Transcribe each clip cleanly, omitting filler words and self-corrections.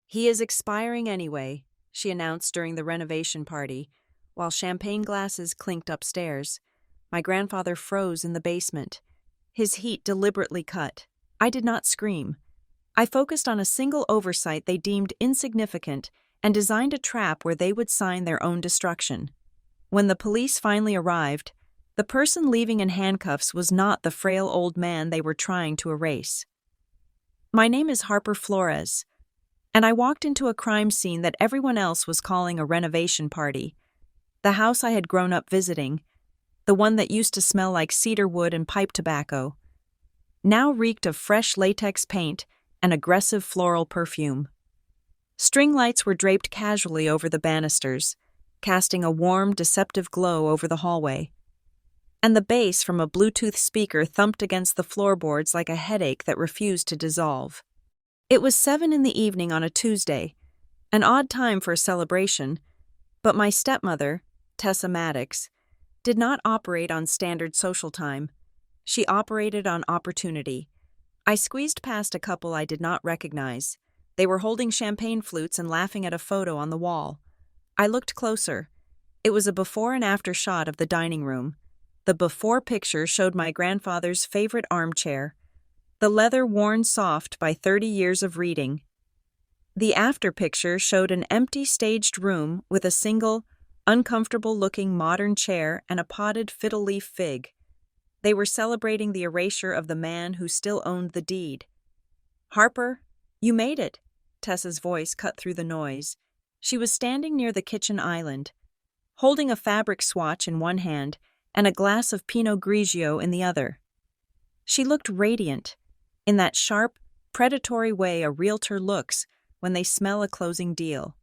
"He is expiring anyway," she announced during the renovation party, while champagne glasses clinked upstairs. My grandfather froze in the basement, his heat deliberately cut. I did not scream. I focused on a single oversight they deemed insignificant and designed a trap where they would sign their own destruction. When the police finally arrived, the person leaving in handcuffs was not the frail old man they were trying to erase. "My name is Harper Flores," and I walked into a crime scene that everyone else was calling a renovation party. The house I had grown up visiting, the one that used to smell like cedar wood and pipe tobacco, now reeked of fresh latex paint and aggressive floral perfume. String lights were draped casually over the banisters, casting a warm, deceptive glow over the hallway. And the bass from a Bluetooth speaker thumped against the floorboards like a headache that refused to dissolve. It was 7 in the evening on a Tuesday, an odd time for a celebration, but my stepmother, Tessa Maddox, did not operate on standard social time. She operated on opportunity. I squeezed past a couple I did not recognize. They were holding champagne flutes and laughing at a photo on the wall. I looked closer. It was a before and after shot of the dining room. The before picture showed my grandfather's favorite armchair, the leather worn soft by 30 years of reading. The after picture showed an empty staged room with a single, uncomfortable-looking modern chair and a potted fiddle-leaf fig. They were celebrating the erasure of the man who still owned the deed. "Harper, you made it," Tessa's voice cut through the noise. She was standing near the kitchen island, holding a fabric swatch in one hand and a glass of Pinot Grigio in the other. She looked radiant, in that sharp, predatory way a realtor looks when they smell a closing deal.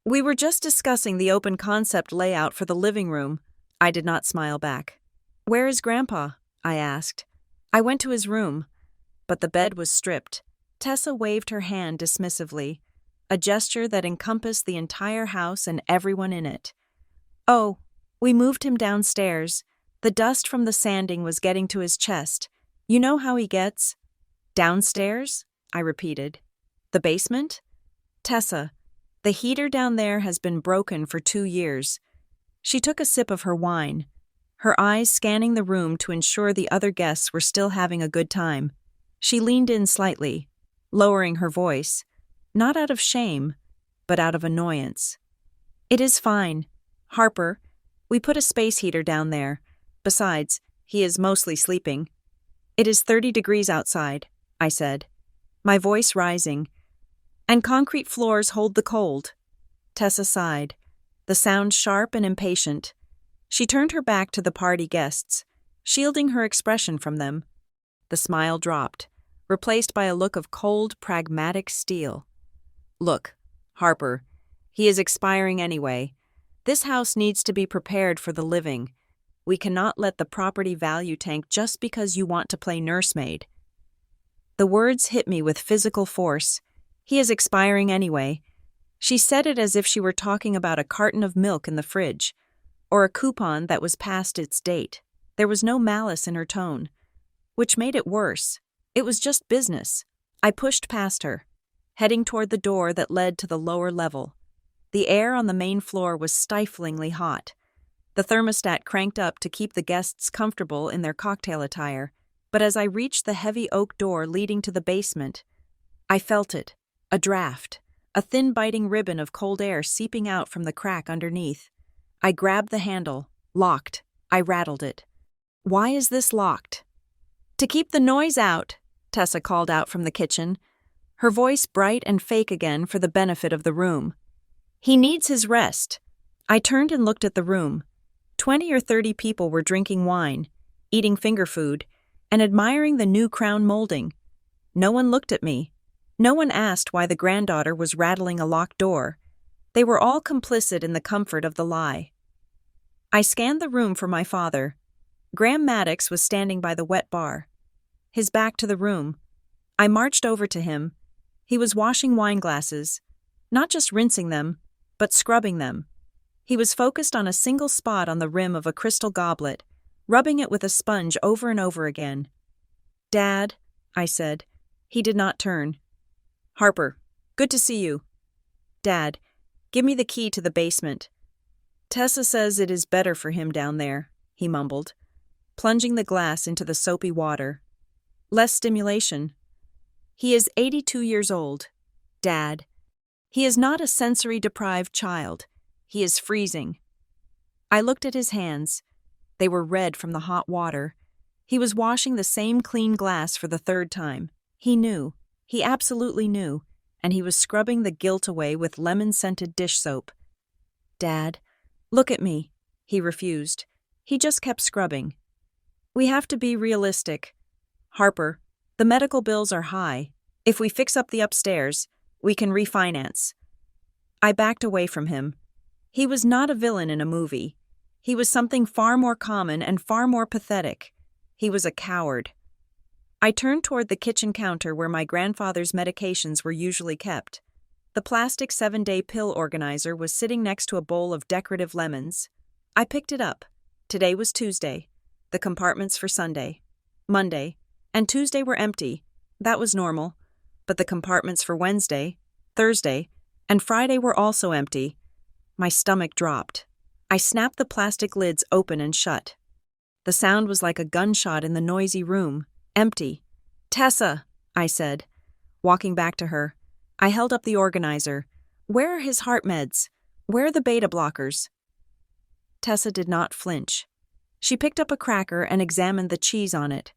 "We were just discussing the open concept layout for the living room." I did not smile back. "Where is Grandpa?" I asked. "I went to his room," but the bed was stripped. Tessa waved her hand dismissively, a gesture that encompassed the entire house and everyone in it. "Oh, we moved him downstairs. The dust from the sanding was getting to his chest. You know how he gets." "Downstairs?" I repeated. "The basement?" "Tessa, the heater down there has been broken for 2 years." She took a sip of her wine, her eyes scanning the room to ensure the other guests were still having a good time. She leaned in slightly, lowering her voice, not out of shame, but out of annoyance. "It is fine. Harper, we put a space heater down there. Besides, he is mostly sleeping." "It is 30 degrees outside," I said, my voice rising. "And concrete floors hold the cold." Tessa sighed, the sound sharp and impatient. She turned her back to the party guests, shielding her expression from them. The smile dropped, replaced by a look of cold, pragmatic steel. "Look, Harper, he is expiring anyway. This house needs to be prepared for the living. We cannot let the property value tank just because you want to play nursemaid." The words hit me with physical force. "He is expiring anyway." She said it as if she were talking about a carton of milk in the fridge, or a coupon that was past its date. There was no malice in her tone, which made it worse. It was just business. I pushed past her, heading toward the door that led to the lower level. The air on the main floor was stiflingly hot. The thermostat cranked up to keep the guests comfortable in their cocktail attire, but as I reached the heavy oak door leading to the basement, I felt it, a draft, a thin biting ribbon of cold air seeping out from the crack underneath. I grabbed the handle, locked. I rattled it. "Why is this locked?" "To keep the noise out," Tessa called out from the kitchen, her voice bright and fake again for the benefit of the room. "He needs his rest." I turned and looked at the room. 20 or 30 people were drinking wine, eating finger food, and admiring the new crown molding. No one looked at me. No one asked why the granddaughter was rattling a locked door. They were all complicit in the comfort of the lie. I scanned the room for my father. Graham Maddox was standing by the wet bar, his back to the room. I marched over to him. He was washing wine glasses, not just rinsing them, but scrubbing them. He was focused on a single spot on the rim of a crystal goblet, rubbing it with a sponge over and over again. "Dad," I said. He did not turn. "Harper, good to see you." Dad, give me the key to the basement. Tessa says it is better for him down there, he mumbled, plunging the glass into the soapy water. Less stimulation. He is 82 years old. Dad. He is not a sensory-deprived child. He is freezing. I looked at his hands. They were red from the hot water. He was washing the same clean glass for the third time. He knew. He absolutely knew. And he was scrubbing the guilt away with lemon-scented dish soap. Dad, look at me. He refused. He just kept scrubbing. We have to be realistic. Harper, the medical bills are high. If we fix up the upstairs, we can refinance. I backed away from him. He was not a villain in a movie. He was something far more common and far more pathetic. He was a coward. I turned toward the kitchen counter where my grandfather's medications were usually kept. The plastic 7-day pill organizer was sitting next to a bowl of decorative lemons. I picked it up. Today was Tuesday. The compartments for Sunday, Monday, and Tuesday were empty. That was normal. But the compartments for Wednesday, Thursday, and Friday were also empty. My stomach dropped. I snapped the plastic lids open and shut. The sound was like a gunshot in the noisy room. Empty. Tessa, I said, walking back to her. I held up the organizer. Where are his heart meds? Where are the beta blockers? Tessa did not flinch. She picked up a cracker and examined the cheese on it.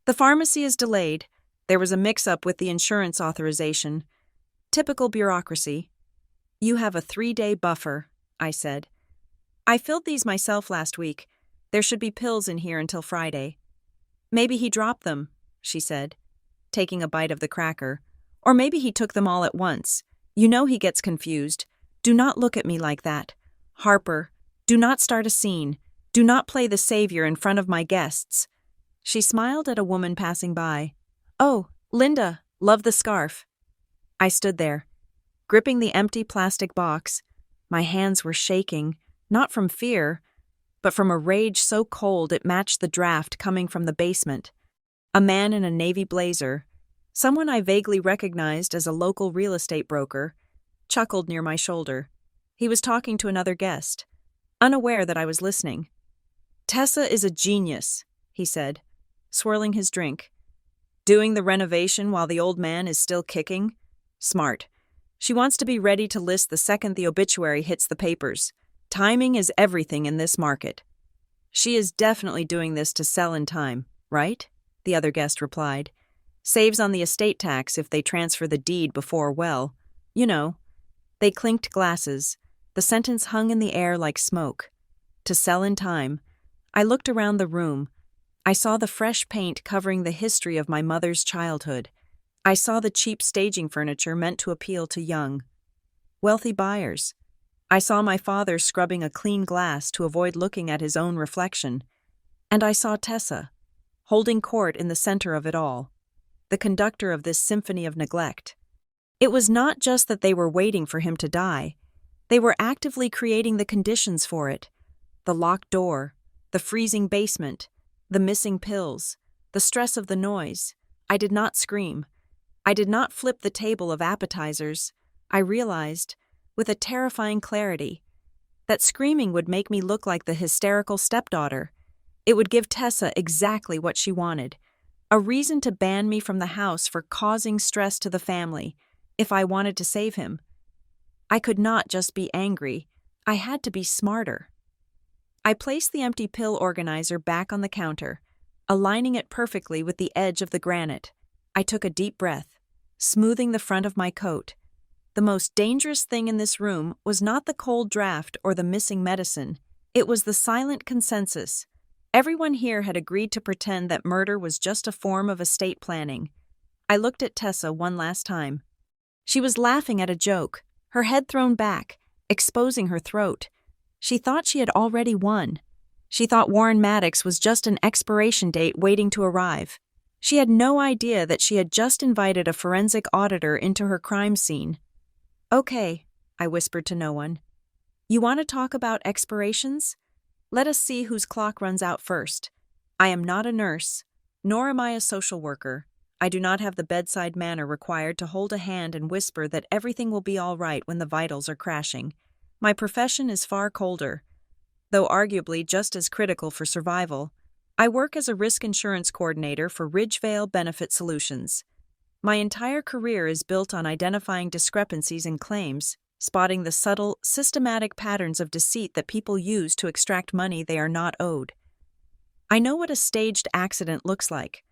The pharmacy is delayed. There was a mix-up with the insurance authorization. Typical bureaucracy. You have a 3-day buffer, I said. I filled these myself last week. There should be pills in here until Friday. Maybe he dropped them, she said, taking a bite of the cracker. Or maybe he took them all at once. You know he gets confused. Do not look at me like that. Harper, do not start a scene. Do not play the savior in front of my guests. She smiled at a woman passing by. Oh, Linda, love the scarf. I stood there, gripping the empty plastic box. My hands were shaking, not from fear, but from a rage so cold it matched the draft coming from the basement. A man in a navy blazer, someone I vaguely recognized as a local real estate broker, chuckled near my shoulder. He was talking to another guest, unaware that I was listening. Tessa is a genius, he said, swirling his drink. Doing the renovation while the old man is still kicking? Smart. She wants to be ready to list the second the obituary hits the papers. Timing is everything in this market. She is definitely doing this to sell in time, right? The other guest replied. Saves on the estate tax if they transfer the deed before, well, you know. They clinked glasses. The sentence hung in the air like smoke. To sell in time. I looked around the room. I saw the fresh paint covering the history of my mother's childhood. I saw the cheap staging furniture meant to appeal to young, wealthy buyers. I saw my father scrubbing a clean glass to avoid looking at his own reflection. And I saw Tessa, holding court in the center of it all, the conductor of this symphony of neglect. It was not just that they were waiting for him to die. They were actively creating the conditions for it. The locked door, the freezing basement, the missing pills, the stress of the noise. I did not scream. I did not flip the table of appetizers. I realized, with a terrifying clarity, that screaming would make me look like the hysterical stepdaughter. It would give Tessa exactly what she wanted, a reason to ban me from the house for causing stress to the family, if I wanted to save him. I could not just be angry. I had to be smarter. I placed the empty pill organizer back on the counter, aligning it perfectly with the edge of the granite. I took a deep breath, smoothing the front of my coat. The most dangerous thing in this room was not the cold draft or the missing medicine. It was the silent consensus. Everyone here had agreed to pretend that murder was just a form of estate planning. I looked at Tessa one last time. She was laughing at a joke, her head thrown back, exposing her throat. She thought she had already won. She thought Warren Maddox was just an expiration date waiting to arrive. She had no idea that she had just invited a forensic auditor into her crime scene. Okay, I whispered to no one. You want to talk about expirations? Let us see whose clock runs out first. I am not a nurse, nor am I a social worker. I do not have the bedside manner required to hold a hand and whisper that everything will be all right when the vitals are crashing. My profession is far colder, though arguably just as critical for survival. I work as a risk insurance coordinator for Ridgevale Benefit Solutions. My entire career is built on identifying discrepancies in claims, spotting the subtle, systematic patterns of deceit that people use to extract money they are not owed. I know what a staged accident looks like.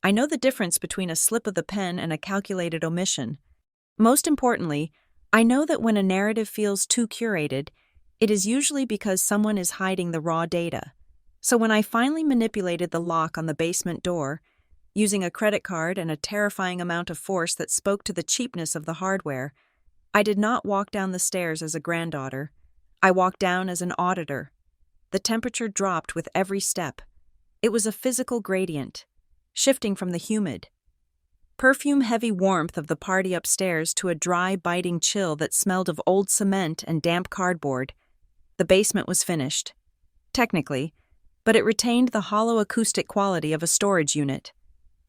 I know the difference between a slip of the pen and a calculated omission. Most importantly, I know that when a narrative feels too curated, it is usually because someone is hiding the raw data. So when I finally manipulated the lock on the basement door, using a credit card and a terrifying amount of force that spoke to the cheapness of the hardware, I did not walk down the stairs as a granddaughter. I walked down as an auditor. The temperature dropped with every step. It was a physical gradient, shifting from the humid, perfume-heavy warmth of the party upstairs to a dry, biting chill that smelled of old cement and damp cardboard. The basement was finished, technically, but it retained the hollow acoustic quality of a storage unit.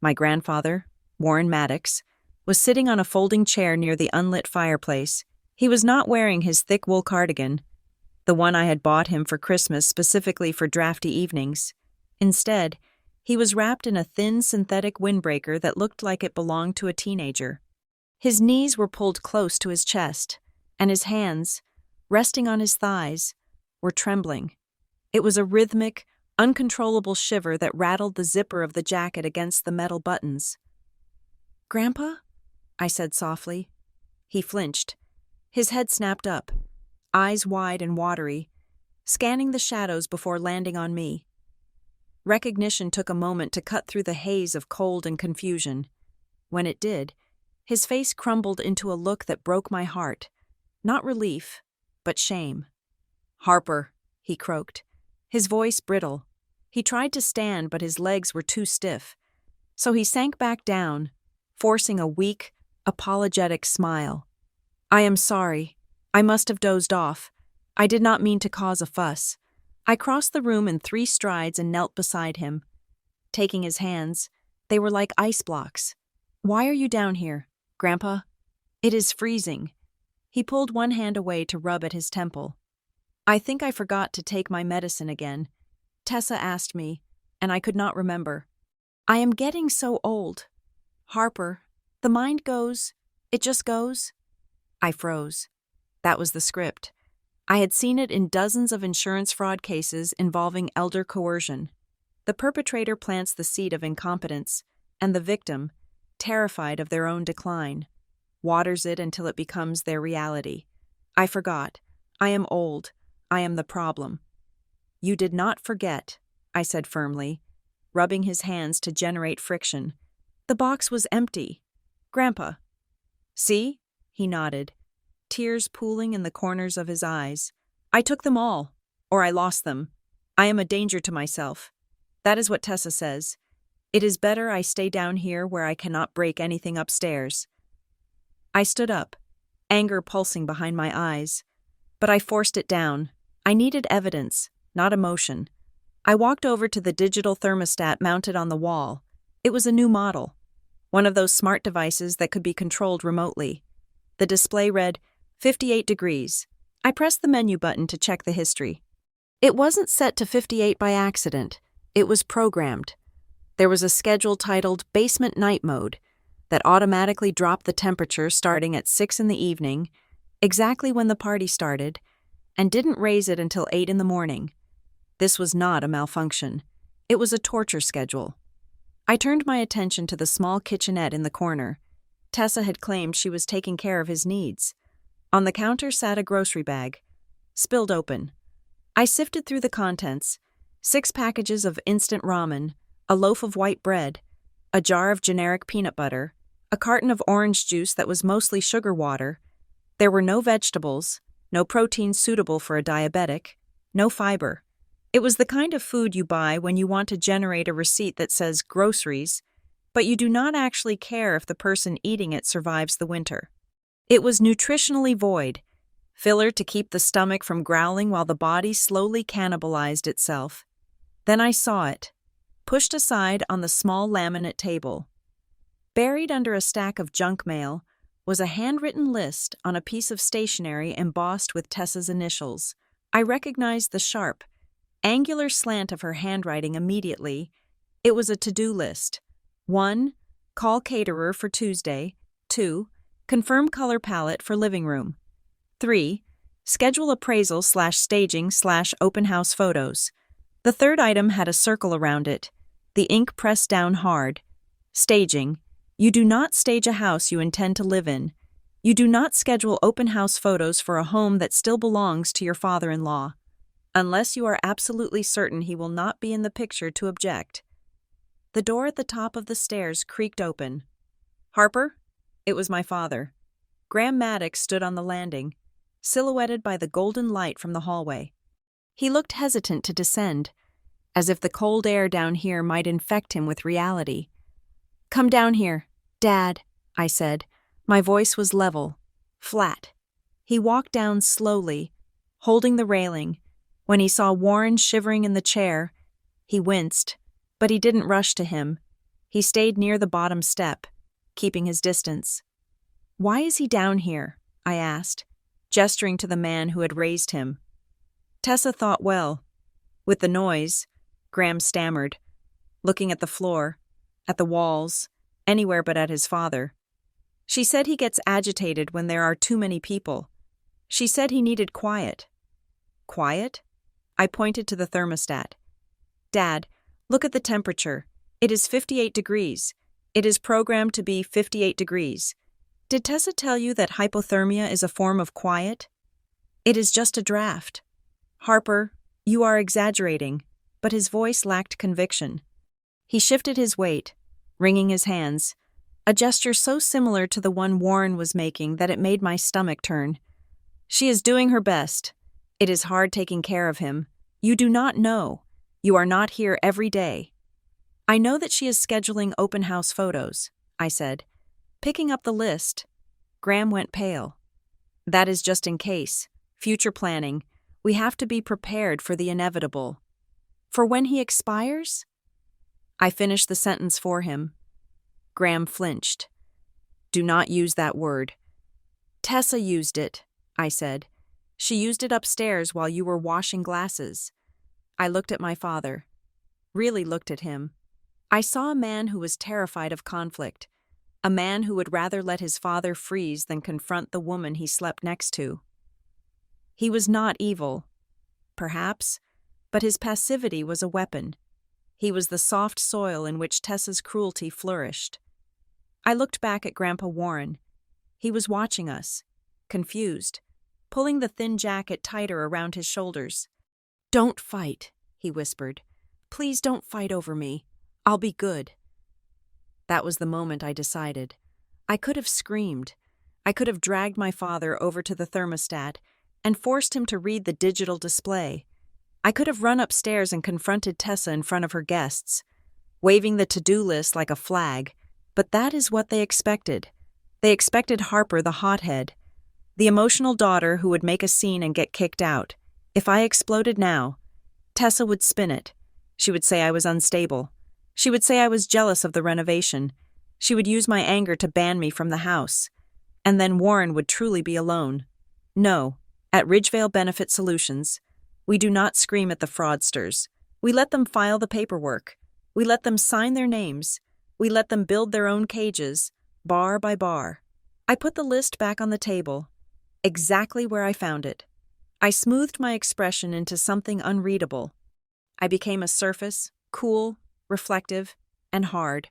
My grandfather, Warren Maddox, was sitting on a folding chair near the unlit fireplace. He was not wearing his thick wool cardigan, the one I had bought him for Christmas specifically for drafty evenings. Instead, he was wrapped in a thin synthetic windbreaker that looked like it belonged to a teenager. His knees were pulled close to his chest, and his hands, resting on his thighs, were trembling. It was a rhythmic, uncontrollable shiver that rattled the zipper of the jacket against the metal buttons. "Grandpa?" I said softly. He flinched. His head snapped up, eyes wide and watery, scanning the shadows before landing on me. Recognition took a moment to cut through the haze of cold and confusion. When it did, his face crumbled into a look that broke my heart. Not relief, but shame. "Harper," he croaked, his voice brittle. He tried to stand, but his legs were too stiff. So he sank back down, forcing a weak, apologetic smile. "I am sorry. I must have dozed off. I did not mean to cause a fuss." I crossed the room in 3 strides and knelt beside him. Taking his hands, they were like ice blocks. "Why are you down here, Grandpa?" "It is freezing." He pulled one hand away to rub at his temple. "I think I forgot to take my medicine again. Tessa asked me, and I could not remember. I am getting so old. Harper, the mind goes, it just goes." I froze. That was the script. I had seen it in dozens of insurance fraud cases involving elder coercion. The perpetrator plants the seed of incompetence, and the victim, terrified of their own decline, waters it until it becomes their reality. I forgot. I am old. I am the problem. "You did not forget," I said firmly, rubbing his hands to generate friction. "The box was empty. Grandpa." "See?" He nodded, tears pooling in the corners of his eyes. "I took them all, or I lost them. I am a danger to myself. That is what Tessa says. It is better I stay down here where I cannot break anything upstairs." I stood up, anger pulsing behind my eyes. But I forced it down. I needed evidence, not emotion. I walked over to the digital thermostat mounted on the wall. It was a new model, one of those smart devices that could be controlled remotely. The display read, 58 degrees. I pressed the menu button to check the history. It wasn't set to 58 by accident. It was programmed. There was a schedule titled Basement Night Mode that automatically dropped the temperature starting at 6 in the evening, exactly when the party started, and didn't raise it until 8 in the morning. This was not a malfunction. It was a torture schedule. I turned my attention to the small kitchenette in the corner. Tessa had claimed she was taking care of his needs. On the counter sat a grocery bag, spilled open. I sifted through the contents: 6 packages of instant ramen, a loaf of white bread, a jar of generic peanut butter, a carton of orange juice that was mostly sugar water. There were no vegetables, no protein suitable for a diabetic, no fiber. It was the kind of food you buy when you want to generate a receipt that says groceries, but you do not actually care if the person eating it survives the winter. It was nutritionally void, filler to keep the stomach from growling while the body slowly cannibalized itself. Then I saw it, pushed aside on the small laminate table. Buried under a stack of junk mail was a handwritten list on a piece of stationery embossed with Tessa's initials. I recognized the sharp, angular slant of her handwriting immediately. It was a to-do list. 1. Call caterer for Tuesday. 2. Confirm color palette for living room. 3. Schedule appraisal/staging/open house photos. The third item had a circle around it, the ink pressed down hard. Staging. You do not stage a house you intend to live in. You do not schedule open house photos for a home that still belongs to your father-in-law, unless you are absolutely certain he will not be in the picture to object. The door at the top of the stairs creaked open. Harper? It was my father. Graham Maddox stood on the landing, silhouetted by the golden light from the hallway. He looked hesitant to descend, as if the cold air down here might infect him with reality. Come down here, Dad, I said. My voice was level, flat. He walked down slowly, holding the railing. When he saw Warren shivering in the chair, he winced, but he didn't rush to him. He stayed near the bottom step, keeping his distance. Why is he down here? I asked, gesturing to the man who had raised him. Tessa thought well. With the noise, Graham stammered, looking at the floor, at the walls, anywhere but at his father. She said he gets agitated when there are too many people. She said he needed quiet. Quiet? I pointed to the thermostat. Dad, look at the temperature. It is 58 degrees. It is programmed to be 58 degrees. Did Tessa tell you that hypothermia is a form of quiet? It is just a draft. Harper, you are exaggerating, but his voice lacked conviction. He shifted his weight, wringing his hands, a gesture so similar to the one Warren was making that it made my stomach turn. She is doing her best. It is hard taking care of him. You do not know. You are not here every day. I know that she is scheduling open house photos, I said. Picking up the list, Graham went pale. That is just in case. Future planning. We have to be prepared for the inevitable. For when he expires? I finished the sentence for him. Graham flinched. Do not use that word. Tessa used it, I said. She used it upstairs while you were washing glasses. I looked at my father. Really looked at him. I saw a man who was terrified of conflict. A man who would rather let his father freeze than confront the woman he slept next to. He was not evil, perhaps, but his passivity was a weapon. He was the soft soil in which Tessa's cruelty flourished. I looked back at Grandpa Warren. He was watching us, confused, pulling the thin jacket tighter around his shoulders. Don't fight, he whispered. Please don't fight over me. I'll be good. That was the moment I decided. I could have screamed. I could have dragged my father over to the thermostat and forced him to read the digital display. I could have run upstairs and confronted Tessa in front of her guests, waving the to-do list like a flag, but that is what they expected. They expected Harper the hothead, the emotional daughter who would make a scene and get kicked out. If I exploded now, Tessa would spin it. She would say I was unstable. She would say I was jealous of the renovation. She would use my anger to ban me from the house. And then Warren would truly be alone. No, at Ridgevale Benefit Solutions, we do not scream at the fraudsters. We let them file the paperwork. We let them sign their names. We let them build their own cages, bar by bar. I put the list back on the table, exactly where I found it. I smoothed my expression into something unreadable. I became a surface, cool, reflective, and hard.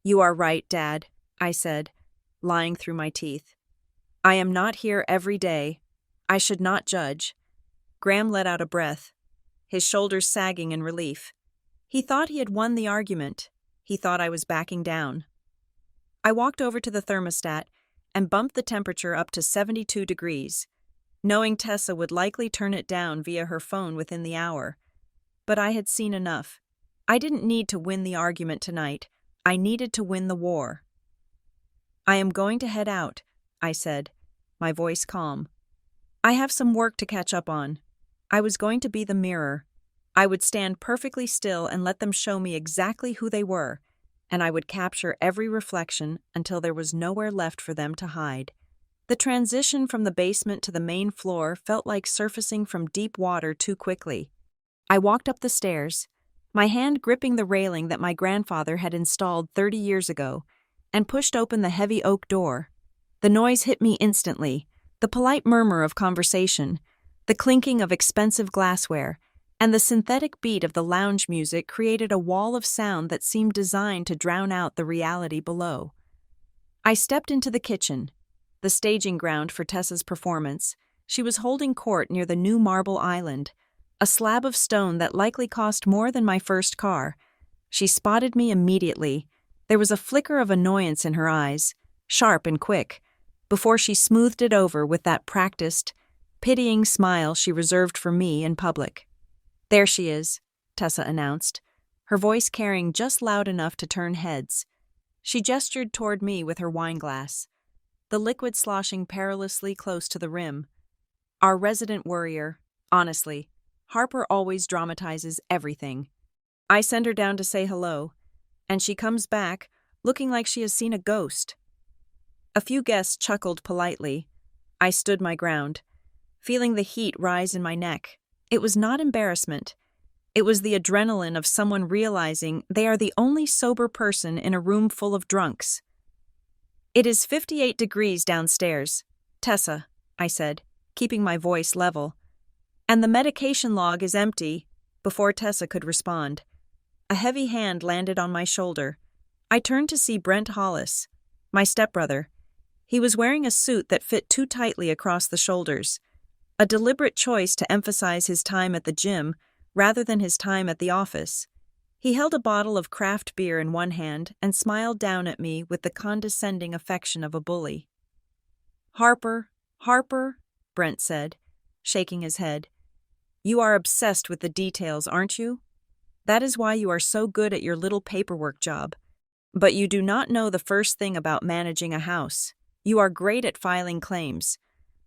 You are right, Dad, I said, lying through my teeth. I am not here every day. I should not judge. Graham let out a breath, his shoulders sagging in relief. He thought he had won the argument. He thought I was backing down. I walked over to the thermostat and bumped the temperature up to 72 degrees, knowing Tessa would likely turn it down via her phone within the hour. But I had seen enough. I didn't need to win the argument tonight. I needed to win the war. I am going to head out, I said, my voice calm. I have some work to catch up on. I was going to be the mirror. I would stand perfectly still and let them show me exactly who they were, and I would capture every reflection until there was nowhere left for them to hide. The transition from the basement to the main floor felt like surfacing from deep water too quickly. I walked up the stairs, my hand gripping the railing that my grandfather had installed 30 years ago, and pushed open the heavy oak door. The noise hit me instantly, the polite murmur of conversation, the clinking of expensive glassware, and the synthetic beat of the lounge music created a wall of sound that seemed designed to drown out the reality below. I stepped into the kitchen, the staging ground for Tessa's performance. She was holding court near the new marble island, a slab of stone that likely cost more than my first car. She spotted me immediately. There was a flicker of annoyance in her eyes, sharp and quick, before she smoothed it over with that practiced, pitying smile she reserved for me in public. "There she is," Tessa announced, her voice carrying just loud enough to turn heads. She gestured toward me with her wineglass, the liquid sloshing perilously close to the rim. "Our resident worrier. Honestly, Harper always dramatizes everything. I send her down to say hello, and she comes back looking like she has seen a ghost." A few guests chuckled politely. I stood my ground, feeling the heat rise in my neck. It was not embarrassment. It was the adrenaline of someone realizing they are the only sober person in a room full of drunks. "It is 58 degrees downstairs, Tessa," I said, keeping my voice level. "And the medication log is empty," before Tessa could respond. A heavy hand landed on my shoulder. I turned to see Brent Hollis, my stepbrother. He was wearing a suit that fit too tightly across the shoulders, a deliberate choice to emphasize his time at the gym rather than his time at the office. He held a bottle of craft beer in one hand and smiled down at me with the condescending affection of a bully. "Harper, Brent said, shaking his head. "You are obsessed with the details, aren't you? That is why you are so good at your little paperwork job. But you do not know the first thing about managing a house. You are great at filing claims,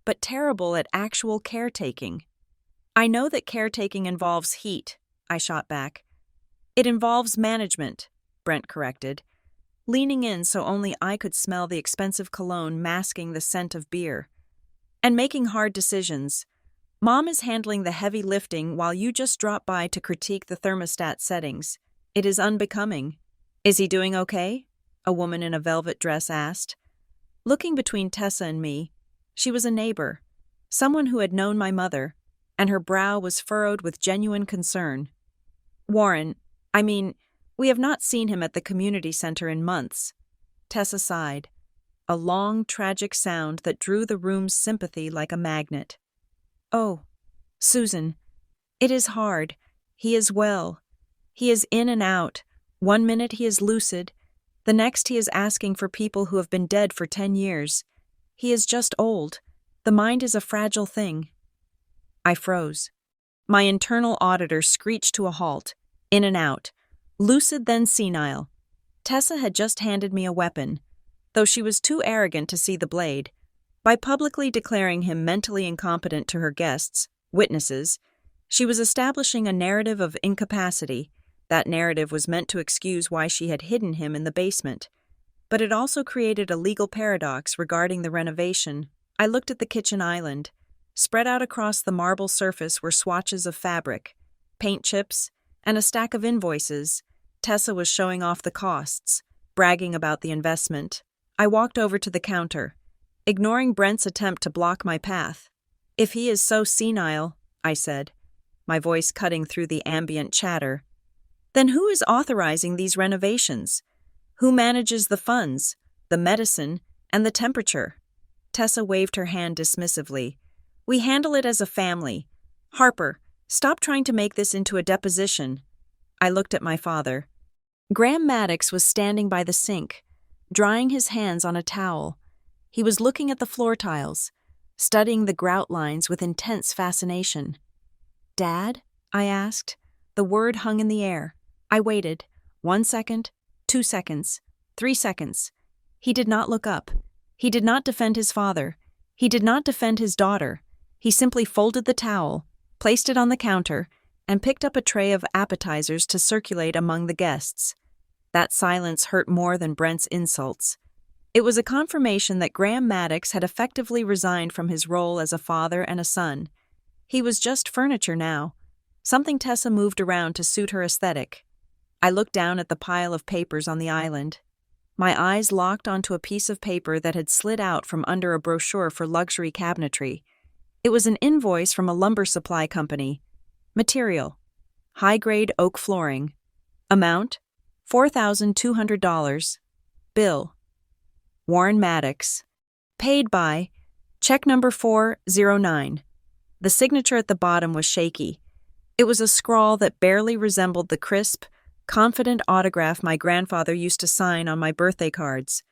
but terrible at actual caretaking." "I know that caretaking involves heat," I shot back. "It involves management," Brent corrected, leaning in so only I could smell the expensive cologne masking the scent of beer. "And making hard decisions. Mom is handling the heavy lifting while you just drop by to critique the thermostat settings. It is unbecoming." "Is he doing okay?" a woman in a velvet dress asked. Looking between Tessa and me, she was a neighbor, someone who had known my mother, and her brow was furrowed with genuine concern. We have not seen him at the community center in months." Tessa sighed, a long, tragic sound that drew the room's sympathy like a magnet. "Oh, Susan, it is hard. He is well. He is in and out. One minute he is lucid, the next he is asking for people who have been dead for 10 years. He is just old. The mind is a fragile thing." I froze. My internal auditor screeched to a halt, in and out, lucid then senile. Tessa had just handed me a weapon, though she was too arrogant to see the blade. By publicly declaring him mentally incompetent to her guests, witnesses, she was establishing a narrative of incapacity. That narrative was meant to excuse why she had hidden him in the basement. But it also created a legal paradox regarding the renovation. I looked at the kitchen island. Spread out across the marble surface were swatches of fabric, paint chips, and a stack of invoices. Tessa was showing off the costs, bragging about the investment. I walked over to the counter, ignoring Brent's attempt to block my path. "If he is so senile," I said, my voice cutting through the ambient chatter, "then who is authorizing these renovations? Who manages the funds, the medicine, and the temperature?" Tessa waved her hand dismissively. "We handle it as a family. Harper, stop trying to make this into a deposition." I looked at my father. Graham Maddox was standing by the sink, drying his hands on a towel. He was looking at the floor tiles, studying the grout lines with intense fascination. "Dad?" I asked. The word hung in the air. I waited. 1 second, 2 seconds, 3 seconds. He did not look up. He did not defend his father. He did not defend his daughter. He simply folded the towel, placed it on the counter, and picked up a tray of appetizers to circulate among the guests. That silence hurt more than Brent's insults. It was a confirmation that Graham Maddox had effectively resigned from his role as a father and a son. He was just furniture now, something Tessa moved around to suit her aesthetic. I looked down at the pile of papers on the island. My eyes locked onto a piece of paper that had slid out from under a brochure for luxury cabinetry. It was an invoice from a lumber supply company. Material: high-grade oak flooring. Amount: $4,200. Bill: Warren Maddox. Paid by check number 409. The signature at the bottom was shaky. It was a scrawl that barely resembled the crisp, confident autograph my grandfather used to sign on my birthday cards.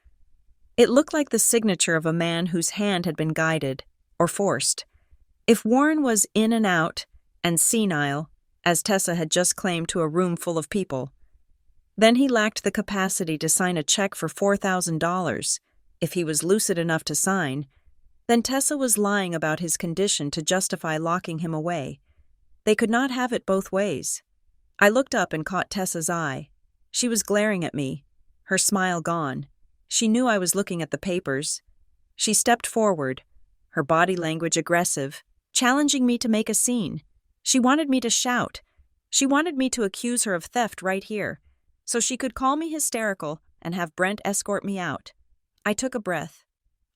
It looked like the signature of a man whose hand had been guided, or forced. If Warren was in and out, and senile, as Tessa had just claimed to a room full of people, then he lacked the capacity to sign a check for $4,000. If he was lucid enough to sign, then Tessa was lying about his condition to justify locking him away. They could not have it both ways. I looked up and caught Tessa's eye. She was glaring at me, her smile gone. She knew I was looking at the papers. She stepped forward, her body language aggressive, challenging me to make a scene. She wanted me to shout. She wanted me to accuse her of theft right here, so she could call me hysterical and have Brent escort me out. I took a breath.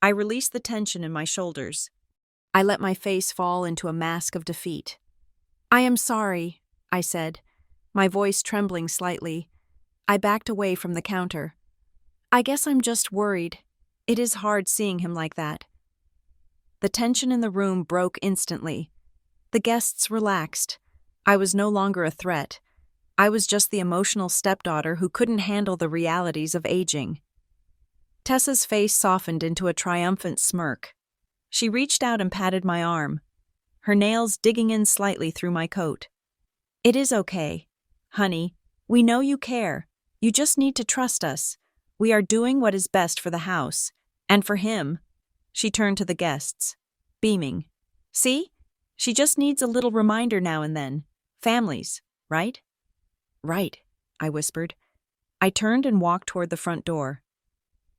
I released the tension in my shoulders. I let my face fall into a mask of defeat. "I am sorry," I said, my voice trembling slightly. I backed away from the counter. "I guess I'm just worried. It is hard seeing him like that." The tension in the room broke instantly. The guests relaxed. I was no longer a threat. I was just the emotional stepdaughter who couldn't handle the realities of aging. Tessa's face softened into a triumphant smirk. She reached out and patted my arm, her nails digging in slightly through my coat. "It is okay. Honey, we know you care. You just need to trust us. We are doing what is best for the house. And for him." She turned to the guests, beaming. "See? She just needs a little reminder now and then. Families, right?" "Right," I whispered. I turned and walked toward the front door.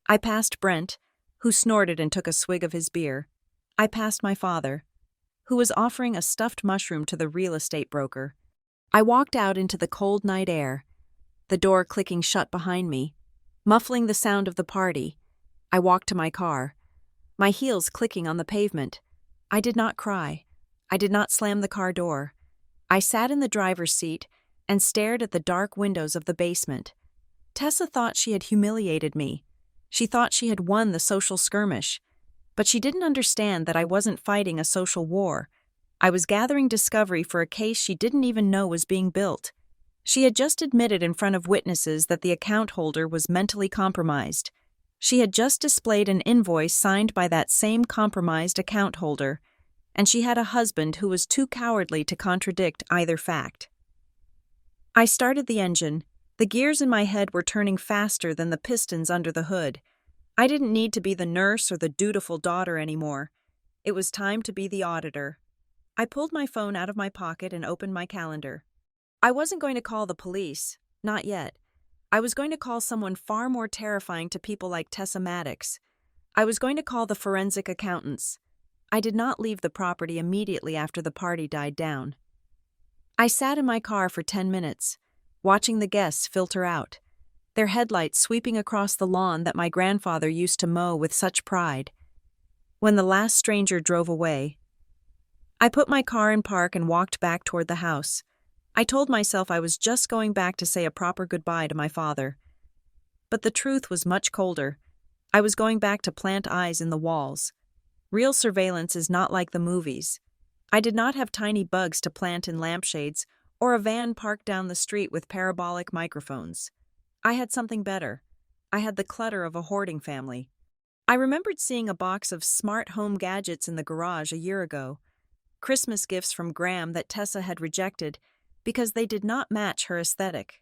I passed Brent, who snorted and took a swig of his beer. I passed my father, who was offering a stuffed mushroom to the real estate broker. I walked out into the cold night air, the door clicking shut behind me, muffling the sound of the party. I walked to my car, my heels clicking on the pavement. I did not cry. I did not slam the car door. I sat in the driver's seat and stared at the dark windows of the basement. Tessa thought she had humiliated me. She thought she had won the social skirmish. But she didn't understand that I wasn't fighting a social war. I was gathering discovery for a case she didn't even know was being built. She had just admitted in front of witnesses that the account holder was mentally compromised. She had just displayed an invoice signed by that same compromised account holder, and she had a husband who was too cowardly to contradict either fact. I started the engine. The gears in my head were turning faster than the pistons under the hood. I didn't need to be the nurse or the dutiful daughter anymore. It was time to be the auditor. I pulled my phone out of my pocket and opened my calendar. I wasn't going to call the police, not yet. I was going to call someone far more terrifying to people like Tessa Maddox. I was going to call the forensic accountants. I did not leave the property immediately after the party died down. I sat in my car for 10 minutes, watching the guests filter out, their headlights sweeping across the lawn that my grandfather used to mow with such pride. When the last stranger drove away, I put my car in park and walked back toward the house. I told myself I was just going back to say a proper goodbye to my father. But the truth was much colder. I was going back to plant eyes in the walls. Real surveillance is not like the movies. I did not have tiny bugs to plant in lampshades or a van parked down the street with parabolic microphones. I had something better. I had the clutter of a hoarding family. I remembered seeing a box of smart home gadgets in the garage a year ago. Christmas gifts from Graham that Tessa had rejected because they did not match her aesthetic.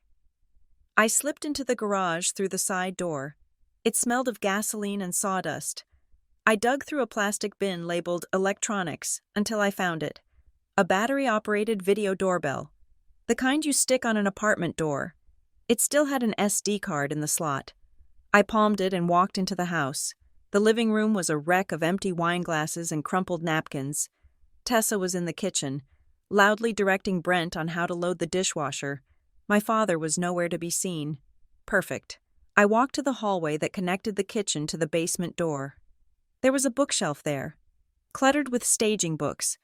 I slipped into the garage through the side door. It smelled of gasoline and sawdust. I dug through a plastic bin labeled electronics until I found it. A battery-operated video doorbell. The kind you stick on an apartment door. It still had an SD card in the slot. I palmed it and walked into the house. The living room was a wreck of empty wine glasses and crumpled napkins. Tessa was in the kitchen, loudly directing Brent on how to load the dishwasher. My father was nowhere to be seen. Perfect. I walked to the hallway that connected the kitchen to the basement door. There was a bookshelf there, cluttered with staging books,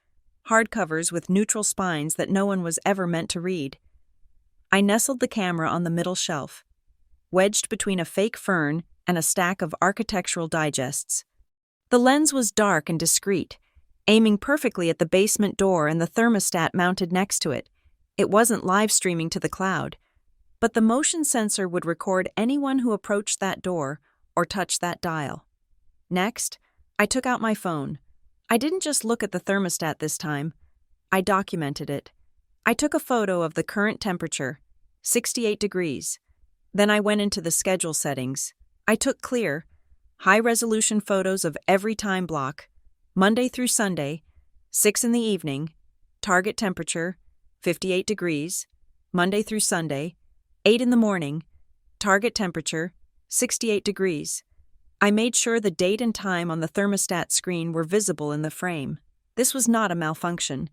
hardcovers with neutral spines that no one was ever meant to read. I nestled the camera on the middle shelf, wedged between a fake fern and a stack of architectural digests. The lens was dark and discreet, aiming perfectly at the basement door and the thermostat mounted next to it. It wasn't live streaming to the cloud, but the motion sensor would record anyone who approached that door or touched that dial. Next, I took out my phone. I didn't just look at the thermostat this time. I documented it. I took a photo of the current temperature, 68 degrees. Then I went into the schedule settings. I took clear, high-resolution photos of every time block, Monday through Sunday, 6 in the evening, target temperature, 58 degrees, Monday through Sunday, 8 in the morning, target temperature, 68 degrees. I made sure the date and time on the thermostat screen were visible in the frame. This was not a malfunction.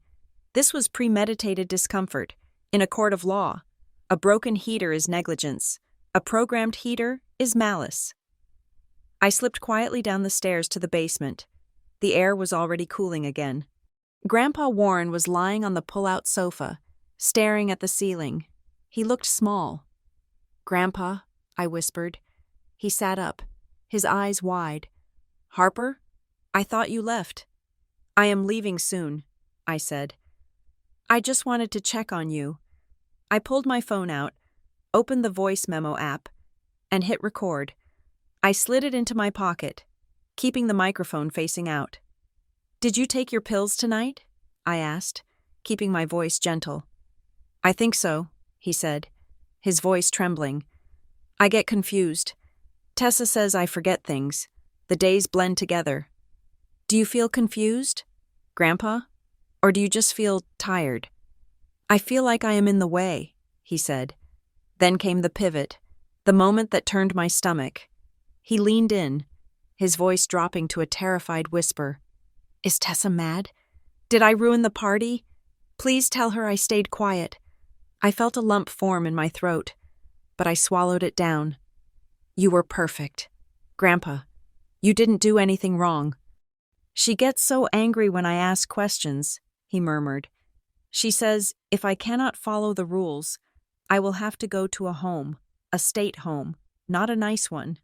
This was premeditated discomfort. In a court of law, a broken heater is negligence. A programmed heater is malice. I slipped quietly down the stairs to the basement. The air was already cooling again. Grandpa Warren was lying on the pull-out sofa, staring at the ceiling. He looked small. "Grandpa," I whispered. He sat up, his eyes wide. "Harper? I thought you left." "I am leaving soon," I said. "I just wanted to check on you." I pulled my phone out, opened the voice memo app, and hit record. I slid it into my pocket, keeping the microphone facing out. "Did you take your pills tonight?" I asked, keeping my voice gentle. "I think so," he said, his voice trembling. "I get confused. Tessa says I forget things. The days blend together." "Do you feel confused, Grandpa? Or do you just feel tired?" "I feel like I am in the way," he said. Then came the pivot, the moment that turned my stomach. He leaned in, his voice dropping to a terrified whisper. "Is Tessa mad? Did I ruin the party? Please tell her I stayed quiet." I felt a lump form in my throat, but I swallowed it down. "You were perfect. Grandpa, you didn't do anything wrong." "She gets so angry when I ask questions," he murmured. "She says if I cannot follow the rules, I will have to go to a home, a state home, not a nice one."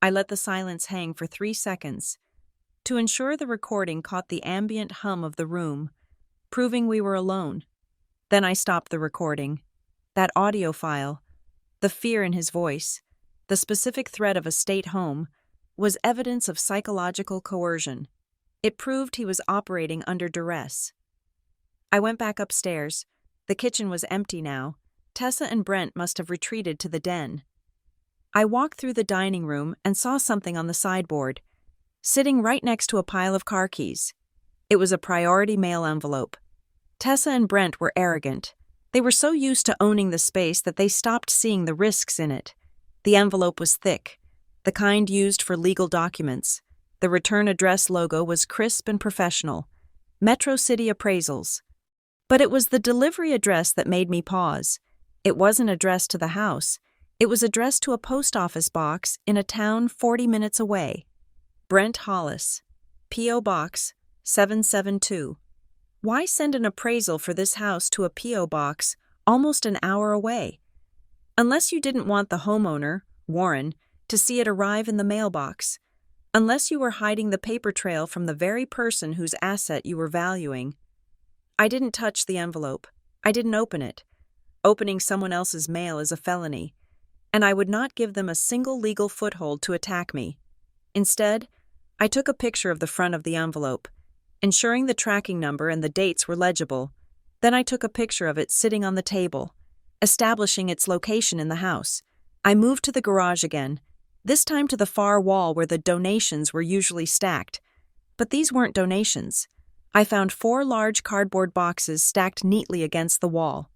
I let the silence hang for 3 seconds, to ensure the recording caught the ambient hum of the room, proving we were alone. Then I stopped the recording. That audio file, the fear in his voice, the specific threat of a state home, was evidence of psychological coercion. It proved he was operating under duress. I went back upstairs. The kitchen was empty now. Tessa and Brent must have retreated to the den. I walked through the dining room and saw something on the sideboard, sitting right next to a pile of car keys. It was a priority mail envelope. Tessa and Brent were arrogant. They were so used to owning the space that they stopped seeing the risks in it. The envelope was thick, the kind used for legal documents. The return address logo was crisp and professional. Metro City Appraisals. But it was the delivery address that made me pause. It wasn't addressed to the house. It was addressed to a post office box in a town 40 minutes away. Brent Hollis, P.O. Box 772. Why send an appraisal for this house to a P.O. box almost an hour away? Unless you didn't want the homeowner, Warren, to see it arrive in the mailbox. Unless you were hiding the paper trail from the very person whose asset you were valuing. I didn't touch the envelope. I didn't open it. Opening someone else's mail is a felony, and I would not give them a single legal foothold to attack me. Instead, I took a picture of the front of the envelope, ensuring the tracking number and the dates were legible. Then I took a picture of it sitting on the table, establishing its location in the house. I moved to the garage again, this time to the far wall where the donations were usually stacked. But these weren't donations. I found 4 large cardboard boxes stacked neatly against the wall.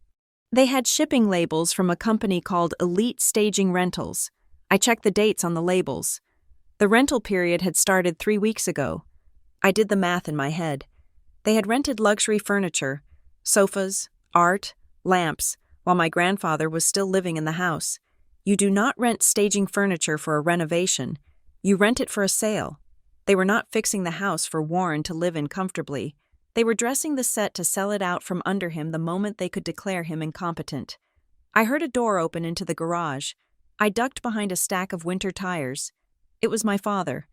They had shipping labels from a company called Elite Staging Rentals. I checked the dates on the labels. The rental period had started 3 weeks ago. I did the math in my head. They had rented luxury furniture, sofas, art, lamps, while my grandfather was still living in the house. You do not rent staging furniture for a renovation. You rent it for a sale. They were not fixing the house for Warren to live in comfortably. They were dressing the set to sell it out from under him the moment they could declare him incompetent. I heard a door open into the garage. I ducked behind a stack of winter tires. It was my father.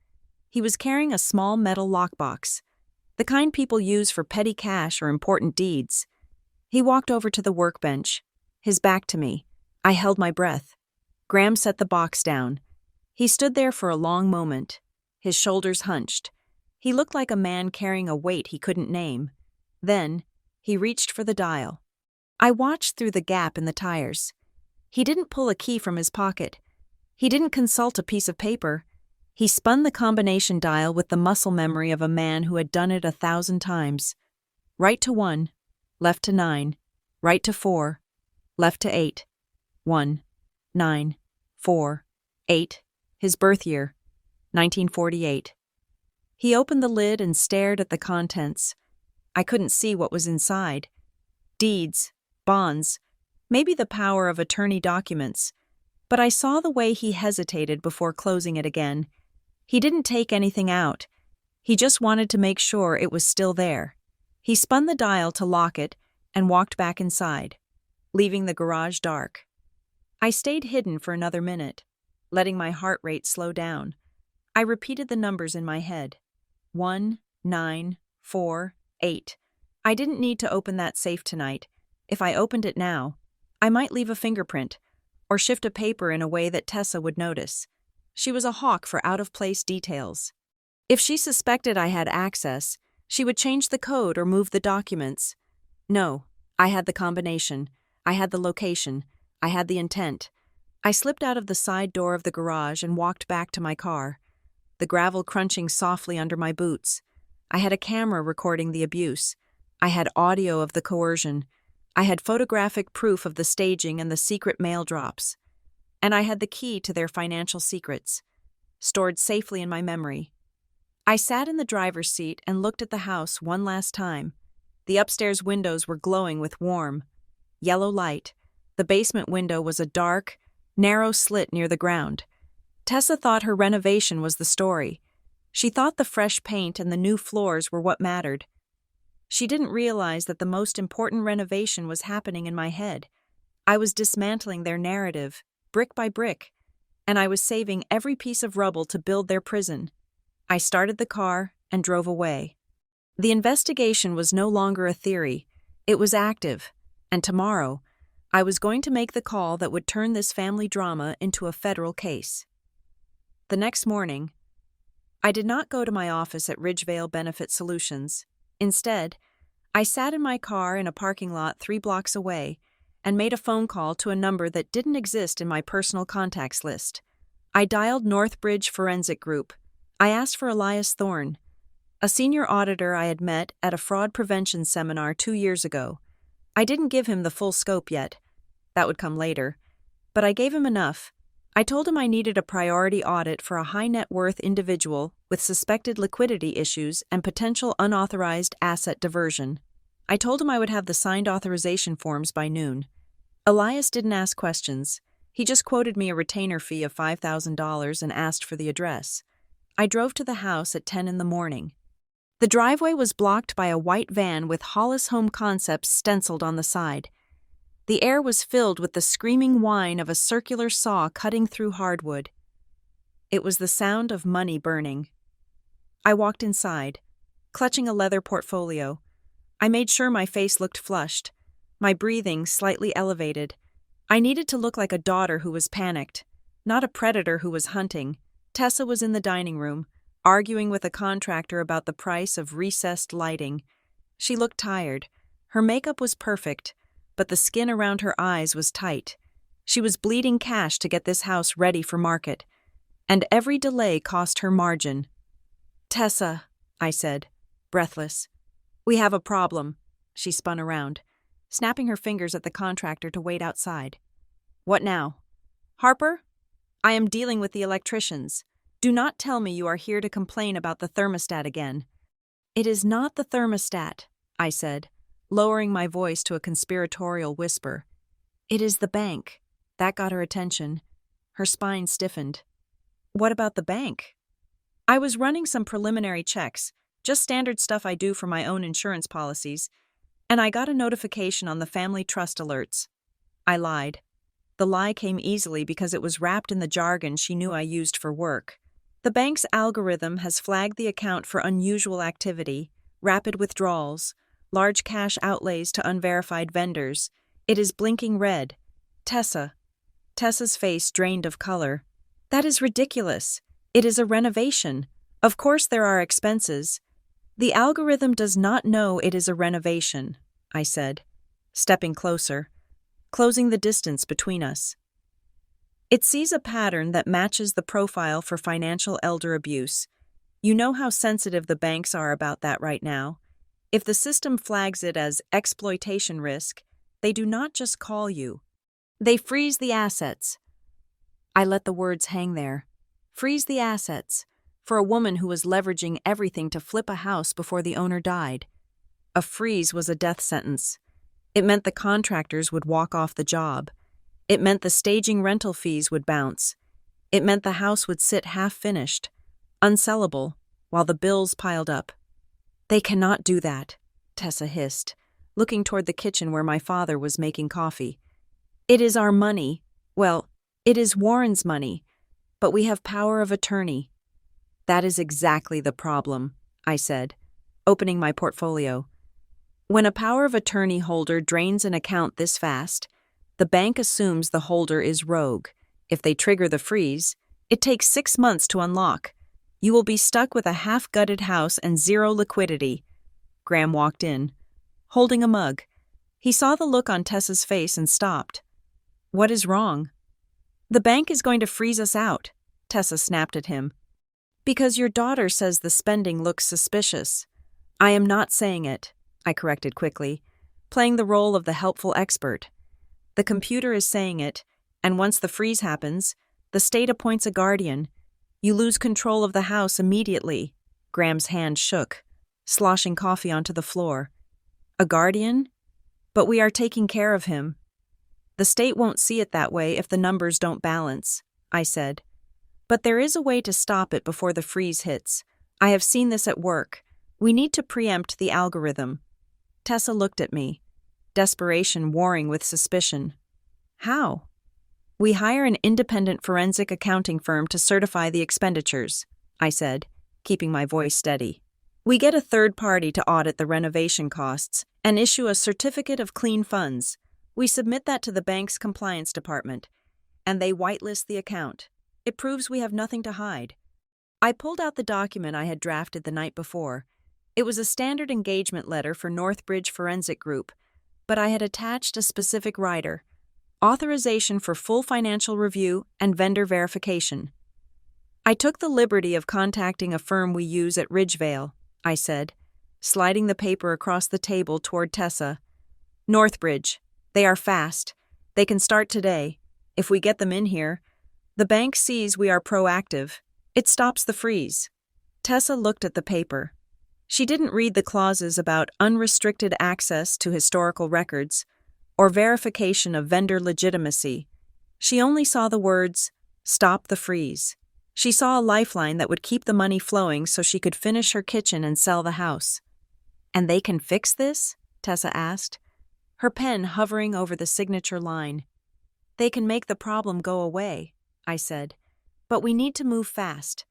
He was carrying a small metal lockbox, the kind people use for petty cash or important deeds. He walked over to the workbench, his back to me. I held my breath. Graham set the box down. He stood there for a long moment, his shoulders hunched. He looked like a man carrying a weight he couldn't name. Then, he reached for the dial. I watched through the gap in the tires. He didn't pull a key from his pocket. He didn't consult a piece of paper. He spun the combination dial with the muscle memory of a man who had done it 1,000 times. Right to 1, left to 9, right to 4, left to 8. 1, 9, 4, 8, his birth year, 1948. He opened the lid and stared at the contents. I couldn't see what was inside. Deeds, bonds, maybe the power of attorney documents. But I saw the way he hesitated before closing it again. He didn't take anything out. He just wanted to make sure it was still there. He spun the dial to lock it and walked back inside, leaving the garage dark. I stayed hidden for another minute, letting my heart rate slow down. I repeated the numbers in my head. 1, 9, 4, 8. I didn't need to open that safe tonight. If I opened it now, I might leave a fingerprint or shift a paper in a way that Tessa would notice. She was a hawk for out-of-place details. If she suspected I had access, she would change the code or move the documents. No, I had the combination. I had the location. I had the intent. I slipped out of the side door of the garage and walked back to my car, the gravel crunching softly under my boots. I had a camera recording the abuse. I had audio of the coercion. I had photographic proof of the staging and the secret mail drops. And I had the key to their financial secrets, stored safely in my memory. I sat in the driver's seat and looked at the house one last time. The upstairs windows were glowing with warm, yellow light. The basement window was a dark, narrow slit near the ground. Tessa thought her renovation was the story. She thought the fresh paint and the new floors were what mattered. She didn't realize that the most important renovation was happening in my head. I was dismantling their narrative, brick by brick, and I was saving every piece of rubble to build their prison. I started the car and drove away. The investigation was no longer a theory. It was active, and tomorrow, I was going to make the call that would turn this family drama into a federal case. The next morning, I did not go to my office at Ridgevale Benefit Solutions. Instead, I sat in my car in a parking lot 3 blocks away and made a phone call to a number that didn't exist in my personal contacts list. I dialed Northbridge Forensic Group. I asked for Elias Thorne, a senior auditor I had met at a fraud prevention seminar 2 years ago. I didn't give him the full scope yet. That would come later. But I gave him enough. I told him I needed a priority audit for a high-net-worth individual with suspected liquidity issues and potential unauthorized asset diversion. I told him I would have the signed authorization forms by noon. Elias didn't ask questions. He just quoted me a retainer fee of $5,000 and asked for the address. I drove to the house at 10 in the morning. The driveway was blocked by a white van with Hollis Home Concepts stenciled on the side. The air was filled with the screaming whine of a circular saw cutting through hardwood. It was the sound of money burning. I walked inside, clutching a leather portfolio. I made sure my face looked flushed, my breathing slightly elevated. I needed to look like a daughter who was panicked, not a predator who was hunting. Tessa was in the dining room, arguing with a contractor about the price of recessed lighting. She looked tired. Her makeup was perfect, but the skin around her eyes was tight. She was bleeding cash to get this house ready for market, and every delay cost her margin. "Tessa," I said, breathless. "We have a problem." She spun around. snapping her fingers at the contractor to wait outside. "What now?" "Harper, I am dealing with the electricians. Do not tell me you are here to complain about the thermostat again." "It is not the thermostat," I said, lowering my voice to a conspiratorial whisper. "It is the bank." That got her attention. Her spine stiffened. "What about the bank?" "I was running some preliminary checks, just standard stuff I do for my own insurance policies, and I got a notification on the family trust alerts." I lied. The lie came easily because it was wrapped in the jargon she knew I used for work. "The bank's algorithm has flagged the account for unusual activity, rapid withdrawals, large cash outlays to unverified vendors. It is blinking red." Tessa's face drained of color. "That is ridiculous. It is a renovation. Of course there are expenses." "The algorithm does not know it is a renovation," I said, stepping closer, closing the distance between us. "It sees a pattern that matches the profile for financial elder abuse. You know how sensitive the banks are about that right now. If the system flags it as exploitation risk, they do not just call you. They freeze the assets." I let the words hang there. Freeze the assets, for a woman who was leveraging everything to flip a house before the owner died. A freeze was a death sentence. It meant the contractors would walk off the job. It meant the staging rental fees would bounce. It meant the house would sit half-finished, unsellable, while the bills piled up. "They cannot do that," Tessa hissed, looking toward the kitchen where my father was making coffee. "It is our money. Well, it is Warren's money, but we have power of attorney." "That is exactly the problem," I said, opening my portfolio. "When a power of attorney holder drains an account this fast, the bank assumes the holder is rogue. If they trigger the freeze, it takes 6 months to unlock. You will be stuck with a half-gutted house and zero liquidity." Graham walked in, holding a mug. He saw the look on Tessa's face and stopped. "What is wrong?" "The bank is going to freeze us out," Tessa snapped at him. "Because your daughter says the spending looks suspicious." "I am not saying it," I corrected quickly, playing the role of the helpful expert. "The computer is saying it, and once the freeze happens, the state appoints a guardian. You lose control of the house immediately." Graham's hand shook, sloshing coffee onto the floor. "A guardian? But we are taking care of him." "The state won't see it that way if the numbers don't balance," I said. "But there is a way to stop it before the freeze hits. I have seen this at work. We need to preempt the algorithm." Tessa looked at me, desperation warring with suspicion. "How?" "We hire an independent forensic accounting firm to certify the expenditures," I said, keeping my voice steady. "We get a third party to audit the renovation costs and issue a certificate of clean funds. We submit that to the bank's compliance department, and they whitelist the account. It proves we have nothing to hide." I pulled out the document I had drafted the night before. It was a standard engagement letter for Northbridge Forensic Group, but I had attached a specific rider: authorization for full financial review and vendor verification. "I took the liberty of contacting a firm we use at Ridgevale," I said, sliding the paper across the table toward Tessa. "Northbridge. They are fast. They can start today. If we get them in here, the bank sees we are proactive. It stops the freeze." Tessa looked at the paper. She didn't read the clauses about unrestricted access to historical records or verification of vendor legitimacy. She only saw the words, "Stop the freeze." She saw a lifeline that would keep the money flowing so she could finish her kitchen and sell the house. "And they can fix this?" Tessa asked, her pen hovering over the signature line. "They can make the problem go away," I said, "but we need to move fast.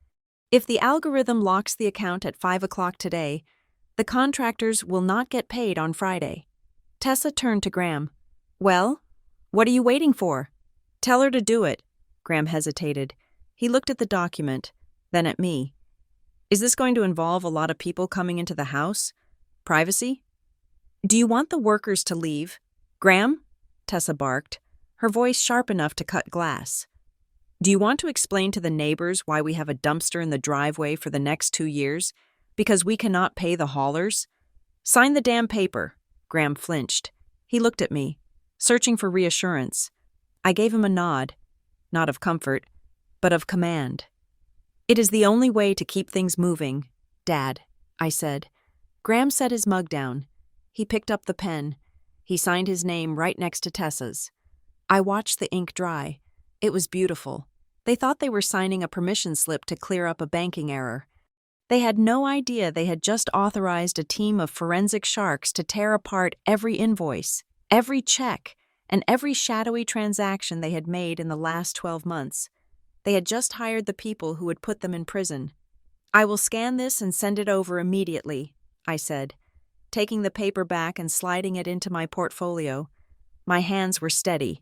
If the algorithm locks the account at 5 o'clock today, the contractors will not get paid on Friday." Tessa turned to Graham. "Well, what are you waiting for?" "Tell her to do it." Graham hesitated. He looked at the document, then at me. "Is this going to involve a lot of people coming into the house? Privacy?" "Do you want the workers to leave?" "Graham?" Tessa barked, her voice sharp enough to cut glass. "Do you want to explain to the neighbors why we have a dumpster in the driveway for the next 2 years? Because we cannot pay the haulers?" "Sign the damn paper." Graham flinched. He looked at me, searching for reassurance. I gave him a nod, not of comfort, but of command. "It is the only way to keep things moving, Dad," I said. Graham set his mug down. He picked up the pen. He signed his name right next to Tessa's. I watched the ink dry. It was beautiful. They thought they were signing a permission slip to clear up a banking error. They had no idea they had just authorized a team of forensic sharks to tear apart every invoice, every check, and every shadowy transaction they had made in the last 12 months. They had just hired the people who would put them in prison. "I will scan this and send it over immediately," I said, taking the paper back and sliding it into my portfolio. My hands were steady.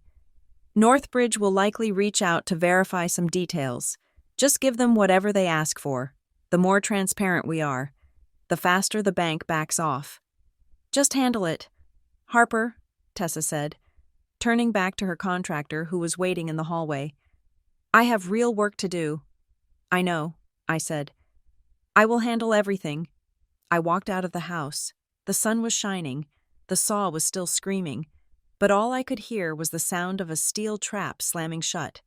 "Northbridge will likely reach out to verify some details. Just give them whatever they ask for. The more transparent we are, the faster the bank backs off." "Just handle it, Harper," Tessa said, turning back to her contractor who was waiting in the hallway. "I have real work to do." "I know," I said. "I will handle everything." I walked out of the house. The sun was shining. The saw was still screaming. But all I could hear was the sound of a steel trap slamming shut.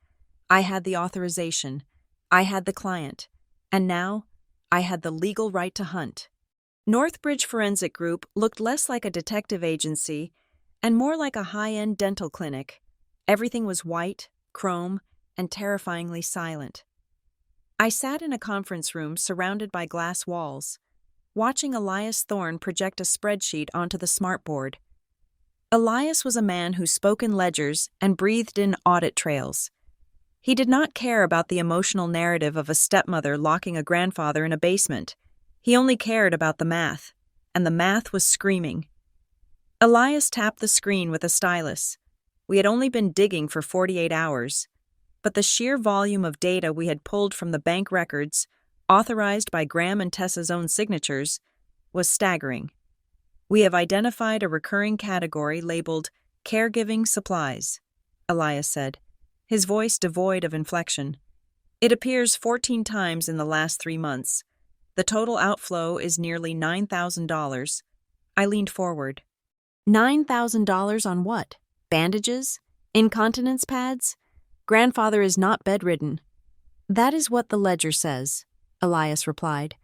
I had the authorization. I had the client. And now, I had the legal right to hunt. Northbridge Forensic Group looked less like a detective agency and more like a high-end dental clinic. Everything was white, chrome, and terrifyingly silent. I sat in a conference room surrounded by glass walls, watching Elias Thorne project a spreadsheet onto the smartboard. Elias was a man who spoke in ledgers and breathed in audit trails. He did not care about the emotional narrative of a stepmother locking a grandfather in a basement. He only cared about the math, and the math was screaming. Elias tapped the screen with a stylus. We had only been digging for 48 hours, but the sheer volume of data we had pulled from the bank records, authorized by Graham and Tessa's own signatures, was staggering. "We have identified a recurring category labeled caregiving supplies," Elias said, his voice devoid of inflection. "It appears 14 times in the last 3 months. The total outflow is nearly $9,000. I leaned forward. $9,000 on what? Bandages? Incontinence pads? Grandfather is not bedridden." "That is what the ledger says," Elias replied.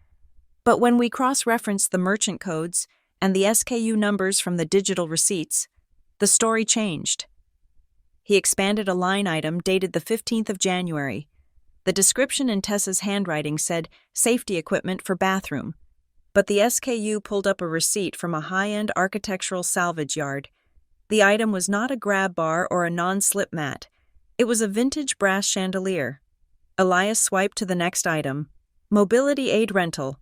"But when we cross-reference the merchant codes and the SKU numbers from the digital receipts, the story changed." He expanded a line item dated the 15th of January. The description in Tessa's handwriting said safety equipment for bathroom, but the SKU pulled up a receipt from a high-end architectural salvage yard. The item was not a grab bar or a non-slip mat. It was a vintage brass chandelier. Elias swiped to the next item, mobility aid rental.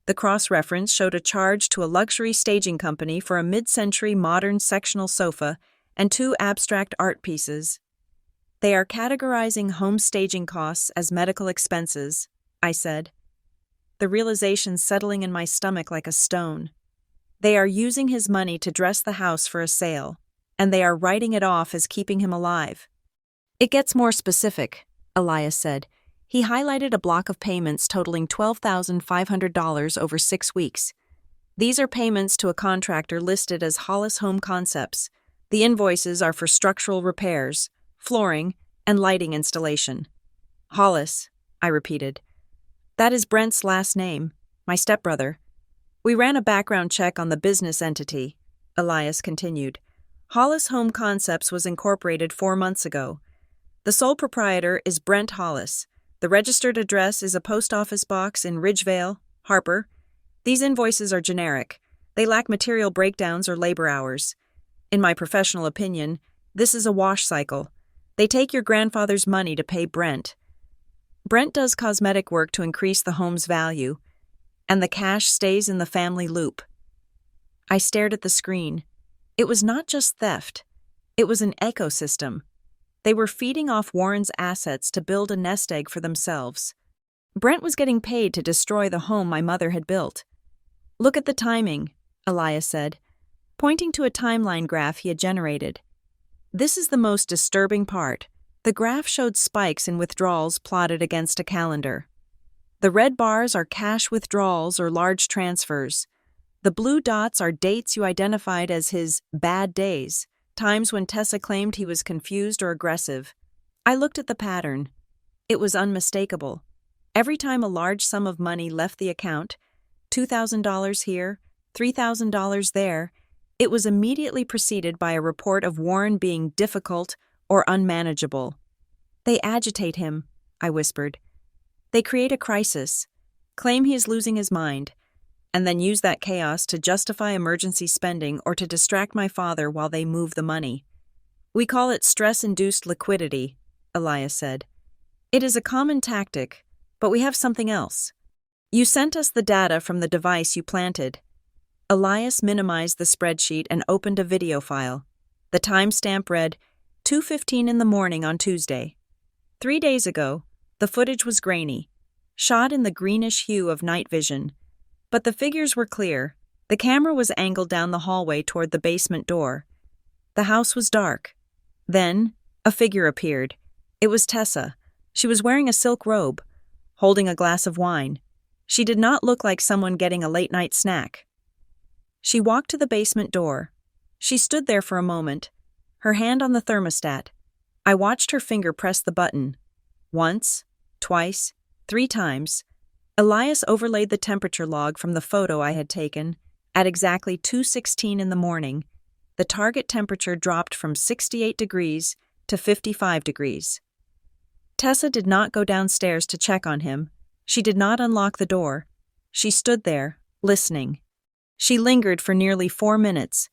The cross-reference showed a charge to a luxury staging company for a mid-century modern sectional sofa and 2 abstract art pieces. "They are categorizing home staging costs as medical expenses," I said, the realization settling in my stomach like a stone. "They are using his money to dress the house for a sale, and they are writing it off as keeping him alive." "It gets more specific," Elias said. He highlighted a block of payments totaling $12,500 over 6 weeks. "These are payments to a contractor listed as Hollis Home Concepts. The invoices are for structural repairs, flooring, and lighting installation." "Hollis," I repeated. "That is Brent's last name, my stepbrother. We ran a background check on the business entity," Elias continued. "Hollis Home Concepts was incorporated 4 months ago. The sole proprietor is Brent Hollis. The registered address is a post office box in Ridgevale, Harper. These invoices are generic. They lack material breakdowns or labor hours. In my professional opinion, this is a wash cycle. They take your grandfather's money to pay Brent. Brent does cosmetic work to increase the home's value, and the cash stays in the family loop." I stared at the screen. It was not just theft. It was an ecosystem. They were feeding off Warren's assets to build a nest egg for themselves. Brent was getting paid to destroy the home my mother had built. "Look at the timing," Elias said, pointing to a timeline graph he had generated. "This is the most disturbing part." The graph showed spikes in withdrawals plotted against a calendar. The red bars are cash withdrawals or large transfers. The blue dots are dates you identified as his bad days, times when Tessa claimed he was confused or aggressive. I looked at the pattern. It was unmistakable. Every time a large sum of money left the account, $2,000 here, $3,000 there, it was immediately preceded by a report of Warren being difficult or unmanageable. They agitate him, I whispered. They create a crisis, claim he is losing his mind, and then use that chaos to justify emergency spending or to distract my father while they move the money. We call it stress-induced liquidity, Elias said. It is a common tactic, but we have something else. You sent us the data from the device you planted. Elias minimized the spreadsheet and opened a video file. The timestamp read, 2:15 in the morning on Tuesday. 3 days ago, the footage was grainy, shot in the greenish hue of night vision. But the figures were clear. The camera was angled down the hallway toward the basement door. The house was dark. Then, a figure appeared. It was Tessa. She was wearing a silk robe, holding a glass of wine. She did not look like someone getting a late-night snack. She walked to the basement door. She stood there for a moment, her hand on the thermostat. I watched her finger press the button. Once, twice, 3 times. Elias overlaid the temperature log from the photo I had taken. At exactly 2:16 in the morning, the target temperature dropped from 68 degrees to 55 degrees. Tessa did not go downstairs to check on him. She did not unlock the door. She stood there, listening. She lingered for nearly 4 minutes,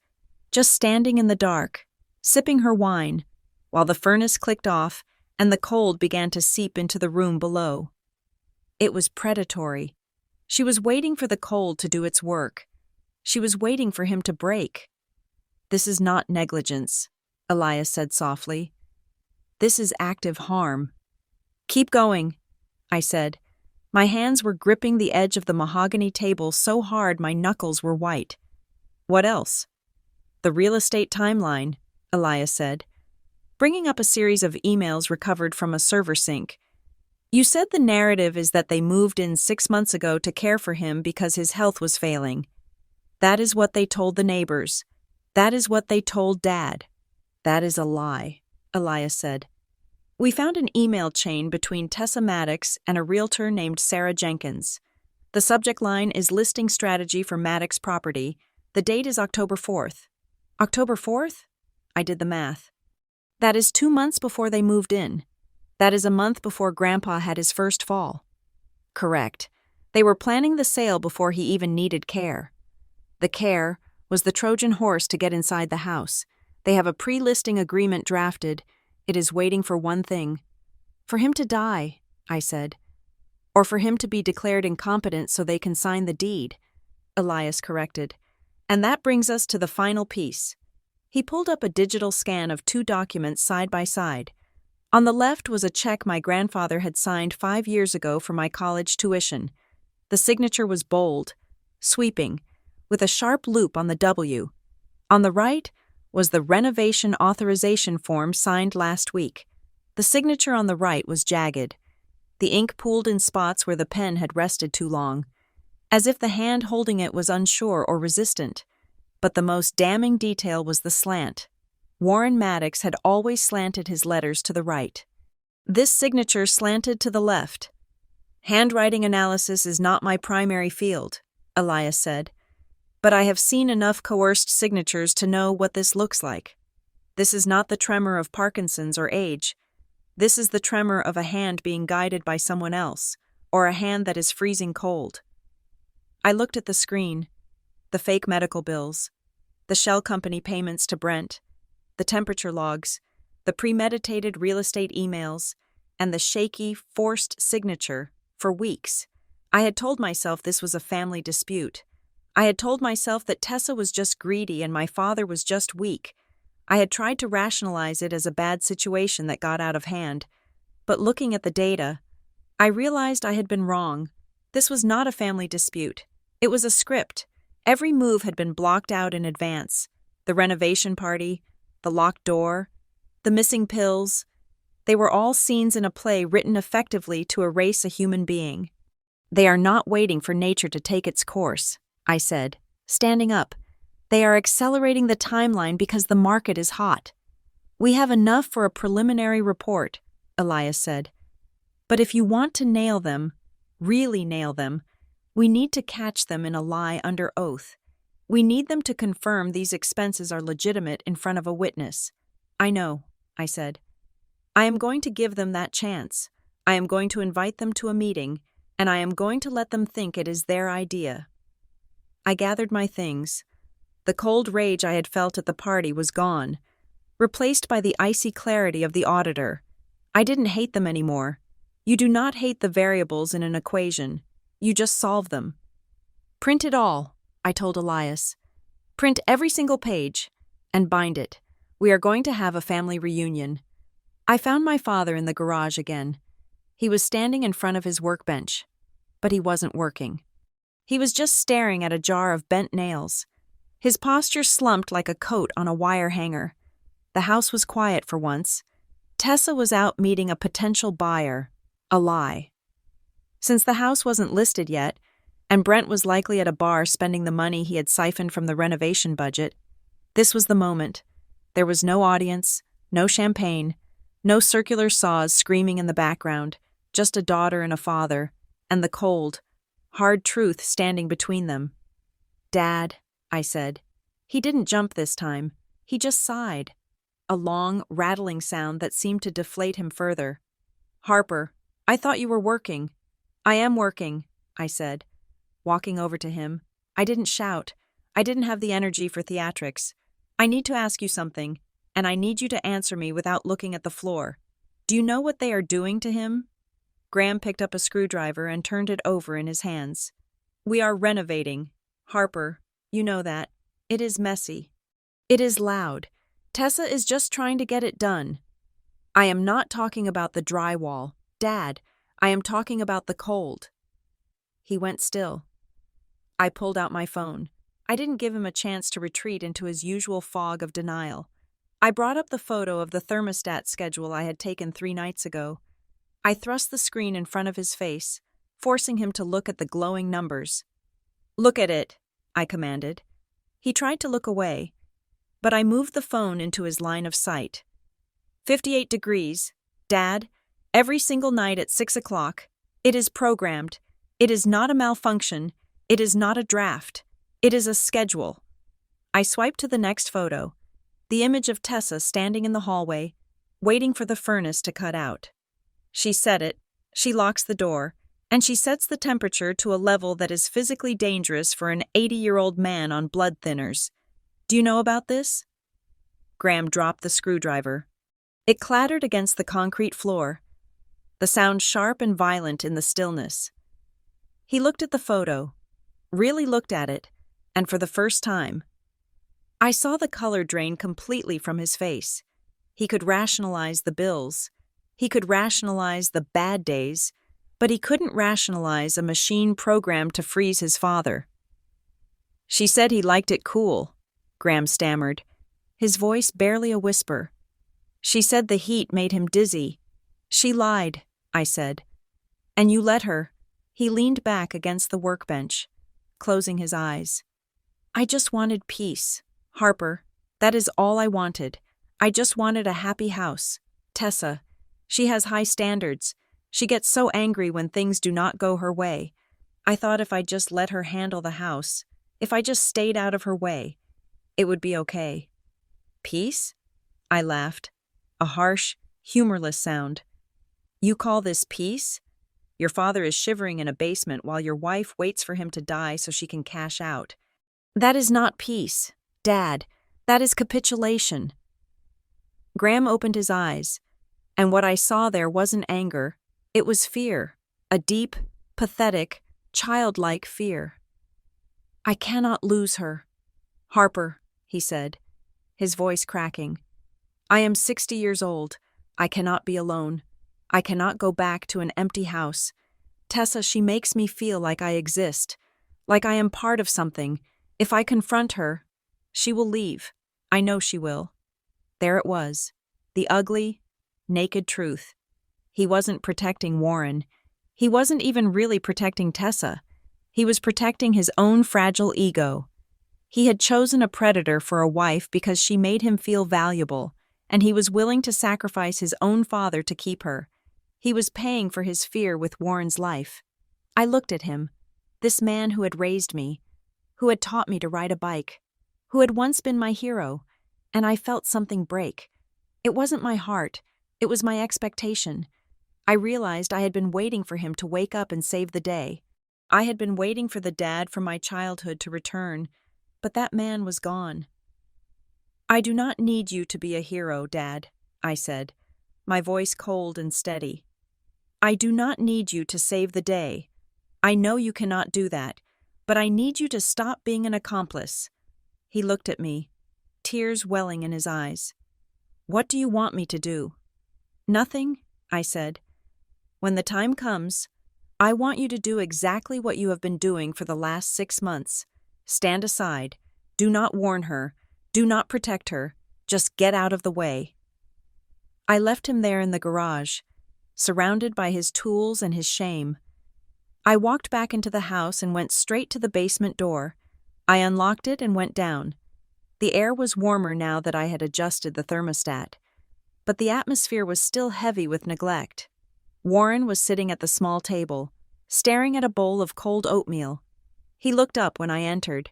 just standing in the dark, sipping her wine, while the furnace clicked off and the cold began to seep into the room below. It was predatory. She was waiting for the cold to do its work. She was waiting for him to break. This is not negligence, Elias said softly. This is active harm. Keep going, I said. My hands were gripping the edge of the mahogany table so hard my knuckles were white. What else? The real estate timeline, Elias said, bringing up a series of emails recovered from a server sync. You said the narrative is that they moved in 6 months ago to care for him because his health was failing. That is what they told the neighbors. That is what they told Dad. That is a lie, Elias said. We found an email chain between Tessa Maddox and a realtor named Sarah Jenkins. The subject line is listing strategy for Maddox property. The date is October 4th. October 4th? I did the math. That is 2 months before they moved in. That is a month before Grandpa had his first fall. Correct. They were planning the sale before he even needed care. The care was the Trojan horse to get inside the house. They have a pre-listing agreement drafted. It is waiting for one thing. For him to die, I said. Or for him to be declared incompetent so they can sign the deed, Elias corrected. And that brings us to the final piece. He pulled up a digital scan of 2 documents side by side. On the left was a check my grandfather had signed 5 years ago for my college tuition. The signature was bold, sweeping, with a sharp loop on the W. On the right was the renovation authorization form signed last week. The signature on the right was jagged. The ink pooled in spots where the pen had rested too long, as if the hand holding it was unsure or resistant. But the most damning detail was the slant. Warren Maddox had always slanted his letters to the right. This signature slanted to the left. Handwriting analysis is not my primary field, Elias said, but I have seen enough coerced signatures to know what this looks like. This is not the tremor of Parkinson's or age. This is the tremor of a hand being guided by someone else, or a hand that is freezing cold. I looked at the screen, the fake medical bills, the shell company payments to Brent, the temperature logs, the premeditated real estate emails, and the shaky, forced signature. For weeks, I had told myself this was a family dispute. I had told myself that Tessa was just greedy and my father was just weak. I had tried to rationalize it as a bad situation that got out of hand. But looking at the data, I realized I had been wrong. This was not a family dispute. It was a script. Every move had been blocked out in advance. The renovation party, the locked door, the missing pills. They were all scenes in a play written effectively to erase a human being. They are not waiting for nature to take its course, I said, standing up. They are accelerating the timeline because the market is hot. We have enough for a preliminary report, Elias said. But if you want to nail them, really nail them, we need to catch them in a lie under oath. We need them to confirm these expenses are legitimate in front of a witness. I know, I said. I am going to give them that chance. I am going to invite them to a meeting, and I am going to let them think it is their idea. I gathered my things. The cold rage I had felt at the party was gone, replaced by the icy clarity of the auditor. I didn't hate them anymore. You do not hate the variables in an equation. You just solve them. Print it all, I told Elias. Print every single page, and bind it. We are going to have a family reunion. I found my father in the garage again. He was standing in front of his workbench, but he wasn't working. He was just staring at a jar of bent nails. His posture slumped like a coat on a wire hanger. The house was quiet for once. Tessa was out meeting a potential buyer. A lie. Since the house wasn't listed yet, and Brent was likely at a bar spending the money he had siphoned from the renovation budget, this was the moment. There was no audience, no champagne, no circular saws screaming in the background, just a daughter and a father, and the cold, hard truth standing between them. Dad, I said. He didn't jump this time. He just sighed. A long, rattling sound that seemed to deflate him further. Harper, I thought you were working. I am working, I said. Walking over to him, I didn't shout. I didn't have the energy for theatrics. I need to ask you something, and I need you to answer me without looking at the floor. Do you know what they are doing to him? Graham picked up a screwdriver and turned it over in his hands. We are renovating. Harper, you know that. It is messy. It is loud. Tessa is just trying to get it done. I am not talking about the drywall. Dad, I am talking about the cold. He went still. I pulled out my phone. I didn't give him a chance to retreat into his usual fog of denial. I brought up the photo of the thermostat schedule I had taken 3 nights ago. I thrust the screen in front of his face, forcing him to look at the glowing numbers. Look at it, I commanded. He tried to look away, but I moved the phone into his line of sight. 58 degrees. Dad, every single night at 6 o'clock. It is programmed. It is not a malfunction. It is not a draft. It is a schedule. I swiped to the next photo, the image of Tessa standing in the hallway, waiting for the furnace to cut out. She set it, she locks the door, and she sets the temperature to a level that is physically dangerous for an 80-year-old man on blood thinners. Do you know about this? Graham dropped the screwdriver. It clattered against the concrete floor, the sound sharp and violent in the stillness. He looked at the photo, really looked at it, and for the first time, I saw the color drain completely from his face. He could rationalize the bills. He could rationalize the bad days, but he couldn't rationalize a machine programmed to freeze his father. She said he liked it cool, Graham stammered, his voice barely a whisper. She said the heat made him dizzy. She lied, I said. And you let her. He leaned back against the workbench, closing his eyes. I just wanted peace, Harper. That is all I wanted. I just wanted a happy house. Tessa. She has high standards. She gets so angry when things do not go her way. I thought if I just let her handle the house, if I just stayed out of her way, it would be okay. Peace? I laughed. A harsh, humorless sound. You call this peace? Your father is shivering in a basement while your wife waits for him to die so she can cash out. That is not peace, Dad. That is capitulation. Graham opened his eyes, and what I saw there wasn't anger. It was fear, a deep, pathetic, childlike fear. I cannot lose her. Harper, he said, his voice cracking. I am 60 years old. I cannot be alone. I cannot go back to an empty house. Tessa, she makes me feel like I exist, like I am part of something. If I confront her, she will leave. I know she will. There it was, the ugly, naked truth. He wasn't protecting Warren. He wasn't even really protecting Tessa. He was protecting his own fragile ego. He had chosen a predator for a wife because she made him feel valuable, and he was willing to sacrifice his own father to keep her. He was paying for his fear with Warren's life. I looked at him, this man who had raised me, who had taught me to ride a bike, who had once been my hero, and I felt something break. It wasn't my heart, it was my expectation. I realized I had been waiting for him to wake up and save the day. I had been waiting for the dad from my childhood to return, but that man was gone. "I do not need you to be a hero, Dad," I said, my voice cold and steady. "I do not need you to save the day. I know you cannot do that, but I need you to stop being an accomplice." He looked at me, tears welling in his eyes. "What do you want me to do?" "Nothing," I said. "When the time comes, I want you to do exactly what you have been doing for the last 6 months. Stand aside. Do not warn her. Do not protect her. Just get out of the way." I left him there in the garage, surrounded by his tools and his shame. I walked back into the house and went straight to the basement door. I unlocked it and went down. The air was warmer now that I had adjusted the thermostat, but the atmosphere was still heavy with neglect. Warren was sitting at the small table, staring at a bowl of cold oatmeal. He looked up when I entered,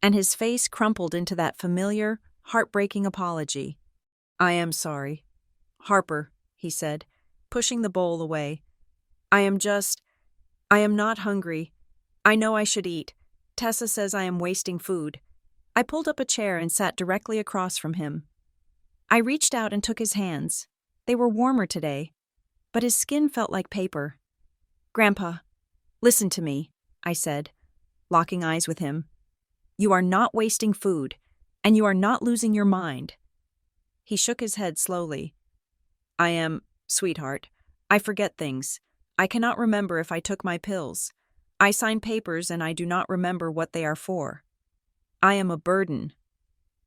and his face crumpled into that familiar, heartbreaking apology. "I am sorry. Harper," he said, pushing the bowl away. I am not hungry. I know I should eat. Tessa says I am wasting food." I pulled up a chair and sat directly across from him. I reached out and took his hands. They were warmer today, but his skin felt like paper. "Grandpa, listen to me," I said, locking eyes with him. "You are not wasting food, and you are not losing your mind." He shook his head slowly. Sweetheart, I forget things. I cannot remember if I took my pills. I sign papers and I do not remember what they are for. I am a burden."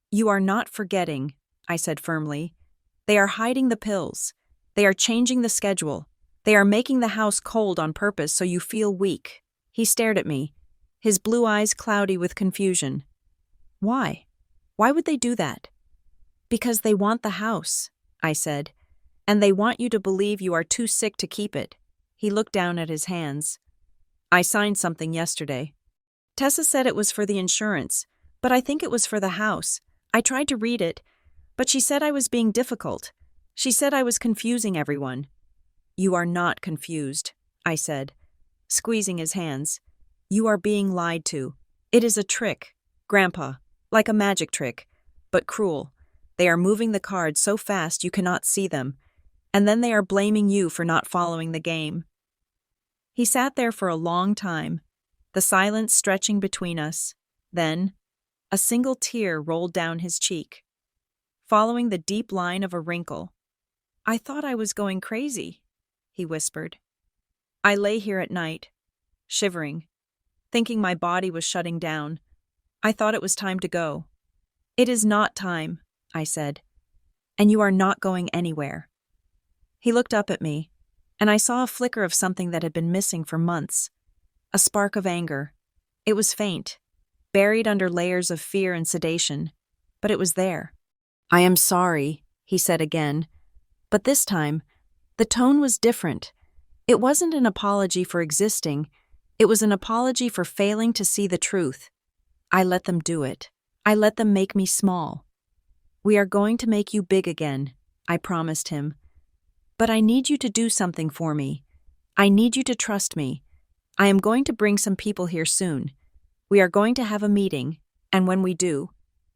"You are not forgetting," I said firmly. "They are hiding the pills. They are changing the schedule. They are making the house cold on purpose so you feel weak." He stared at me, his blue eyes cloudy with confusion. "Why? Why would they do that?" "Because they want the house," I said, "and they want you to believe you are too sick to keep it." He looked down at his hands. "I signed something yesterday. Tessa said it was for the insurance, but I think it was for the house. I tried to read it, but she said I was being difficult. She said I was confusing everyone." "You are not confused," I said, squeezing his hands. "You are being lied to. It is a trick, Grandpa, like a magic trick, but cruel. They are moving the cards so fast you cannot see them, and then they are blaming you for not following the game." He sat there for a long time, the silence stretching between us. Then, a single tear rolled down his cheek, following the deep line of a wrinkle. "I thought I was going crazy," he whispered. I lay here at night, shivering, thinking my body was shutting down. I thought it was time to go. "It is not time," I said, "and you are not going anywhere." He looked up at me, and I saw a flicker of something that had been missing for months. A spark of anger. It was faint, buried under layers of fear and sedation, but it was there. "I am sorry," he said again, but this time, the tone was different. It wasn't an apology for existing, it was an apology for failing to see the truth. I let them do it. I let them make me small. "We are going to make you big again," I promised him. "But I need you to do something for me. I need you to trust me. I am going to bring some people here soon. We are going to have a meeting, and when we do,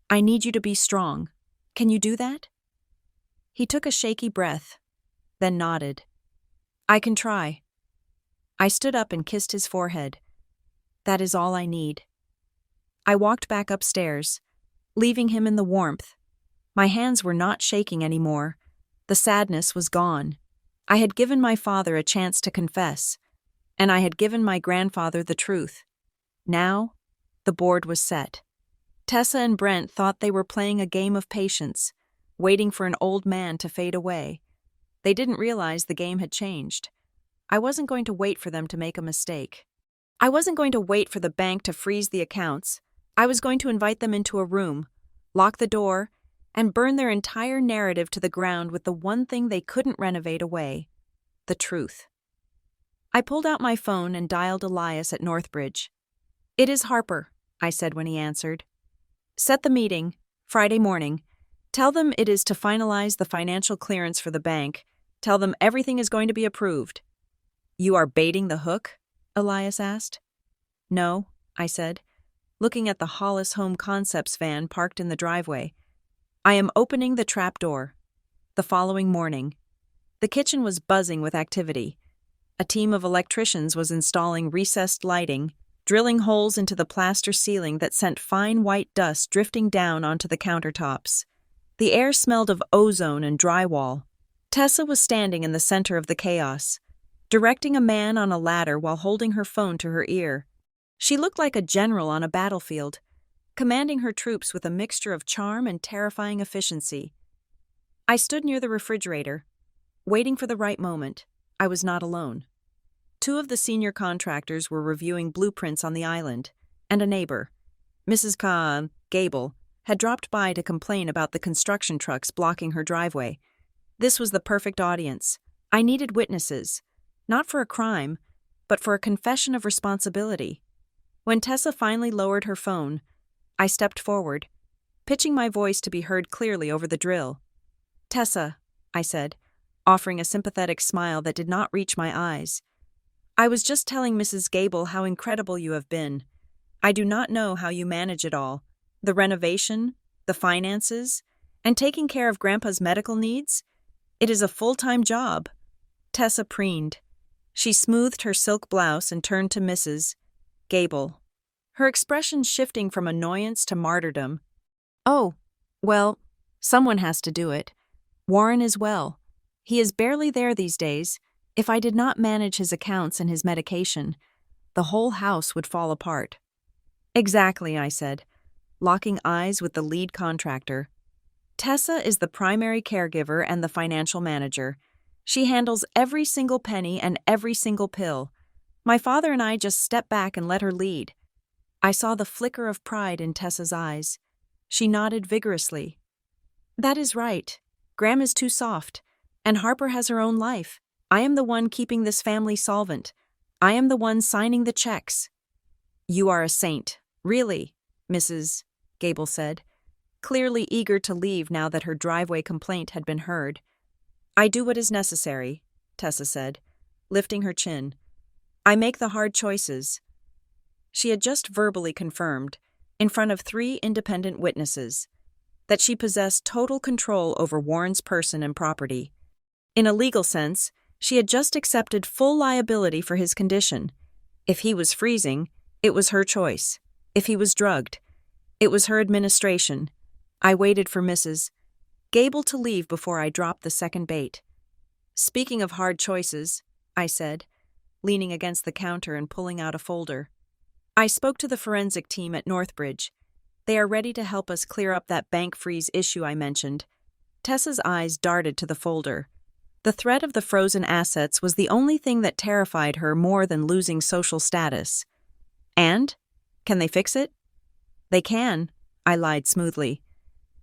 I need you to be strong. Can you do that?" He took a shaky breath, then nodded. "I can try." I stood up and kissed his forehead. "That is all I need." I walked back upstairs, leaving him in the warmth. My hands were not shaking anymore. The sadness was gone. I had given my father a chance to confess, and I had given my grandfather the truth. Now, the board was set. Tessa and Brent thought they were playing a game of patience, waiting for an old man to fade away. They didn't realize the game had changed. I wasn't going to wait for them to make a mistake. I wasn't going to wait for the bank to freeze the accounts. I was going to invite them into a room, lock the door, and burn their entire narrative to the ground with the one thing they couldn't renovate away: the truth. I pulled out my phone and dialed Elias at Northbridge. "It is Harper," I said when he answered. "Set the meeting, Friday morning. Tell them it is to finalize the financial clearance for the bank. Tell them everything is going to be approved." "You are baiting the hook?" Elias asked. "No," I said, looking at the Hollis Home Concepts van parked in the driveway. "I am opening the trap door." The following morning, the kitchen was buzzing with activity. A team of electricians was installing recessed lighting, drilling holes into the plaster ceiling that sent fine white dust drifting down onto the countertops. The air smelled of ozone and drywall. Tessa was standing in the center of the chaos, directing a man on a ladder while holding her phone to her ear. She looked like a general on a battlefield, commanding her troops with a mixture of charm and terrifying efficiency. I stood near the refrigerator, waiting for the right moment. I was not alone. 2 of the senior contractors were reviewing blueprints on the island, and a neighbor, Mrs. Gable, had dropped by to complain about the construction trucks blocking her driveway. This was the perfect audience. I needed witnesses, not for a crime, but for a confession of responsibility. When Tessa finally lowered her phone, I stepped forward, pitching my voice to be heard clearly over the drill. "Tessa," I said, offering a sympathetic smile that did not reach my eyes. "I was just telling Mrs. Gable how incredible you have been. I do not know how you manage it all. The renovation, the finances, and taking care of Grandpa's medical needs. It is a full-time job." Tessa preened. She smoothed her silk blouse and turned to Mrs. Gable, her expression shifting from annoyance to martyrdom. "Oh, well, someone has to do it. Warren is well. He is barely there these days. If I did not manage his accounts and his medication, the whole house would fall apart." "Exactly," I said, locking eyes with the lead contractor. "Tessa is the primary caregiver and the financial manager. She handles every single penny and every single pill. My father and I just step back and let her lead." I saw the flicker of pride in Tessa's eyes. She nodded vigorously. "That is right. Gram is too soft, and Harper has her own life. I am the one keeping this family solvent. I am the one signing the checks." "You are a saint, really," Mrs. Gable said, clearly eager to leave now that her driveway complaint had been heard. "I do what is necessary," Tessa said, lifting her chin. "I make the hard choices." She had just verbally confirmed, in front of 3 independent witnesses, that she possessed total control over Warren's person and property. In a legal sense, she had just accepted full liability for his condition. If he was freezing, it was her choice. If he was drugged, it was her administration. I waited for Mrs. Gable to leave before I dropped the second bait. "Speaking of hard choices," I said, leaning against the counter and pulling out a folder. "I spoke to the forensic team at Northbridge. They are ready to help us clear up that bank freeze issue I mentioned." Tessa's eyes darted to the folder. The threat of the frozen assets was the only thing that terrified her more than losing social status. "And? Can they fix it?" "They can," I lied smoothly.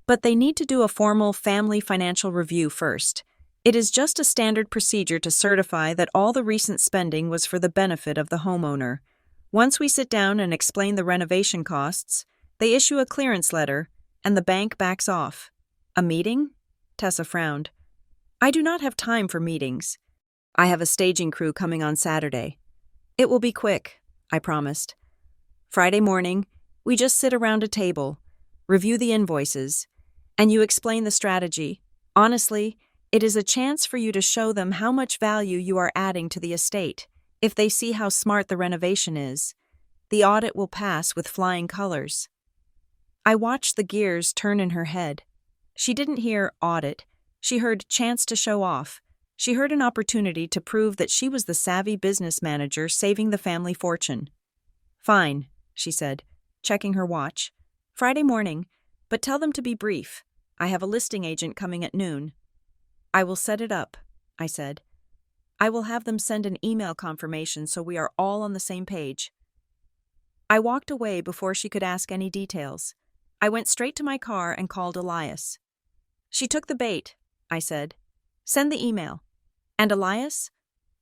"But they need to do a formal family financial review first. It is just a standard procedure to certify that all the recent spending was for the benefit of the homeowner. Once we sit down and explain the renovation costs, they issue a clearance letter, and the bank backs off." "A meeting?" Tessa frowned. "I do not have time for meetings. I have a staging crew coming on Saturday. It will be quick," I promised. "Friday morning, we just sit around a table, review the invoices, and you explain the strategy. Honestly, it is a chance for you to show them how much value you are adding to the estate. If they see how smart the renovation is, the audit will pass with flying colors." I watched the gears turn in her head. She didn't hear audit. She heard chance to show off. She heard an opportunity to prove that she was the savvy business manager saving the family fortune. "Fine," she said, checking her watch. "Friday morning, but tell them to be brief. I have a listing agent coming at noon." "I will set it up," I said. "I will have them send an email confirmation so we are all on the same page." I walked away before she could ask any details. I went straight to my car and called Elias. She took the bait, I said. Send the email. And Elias?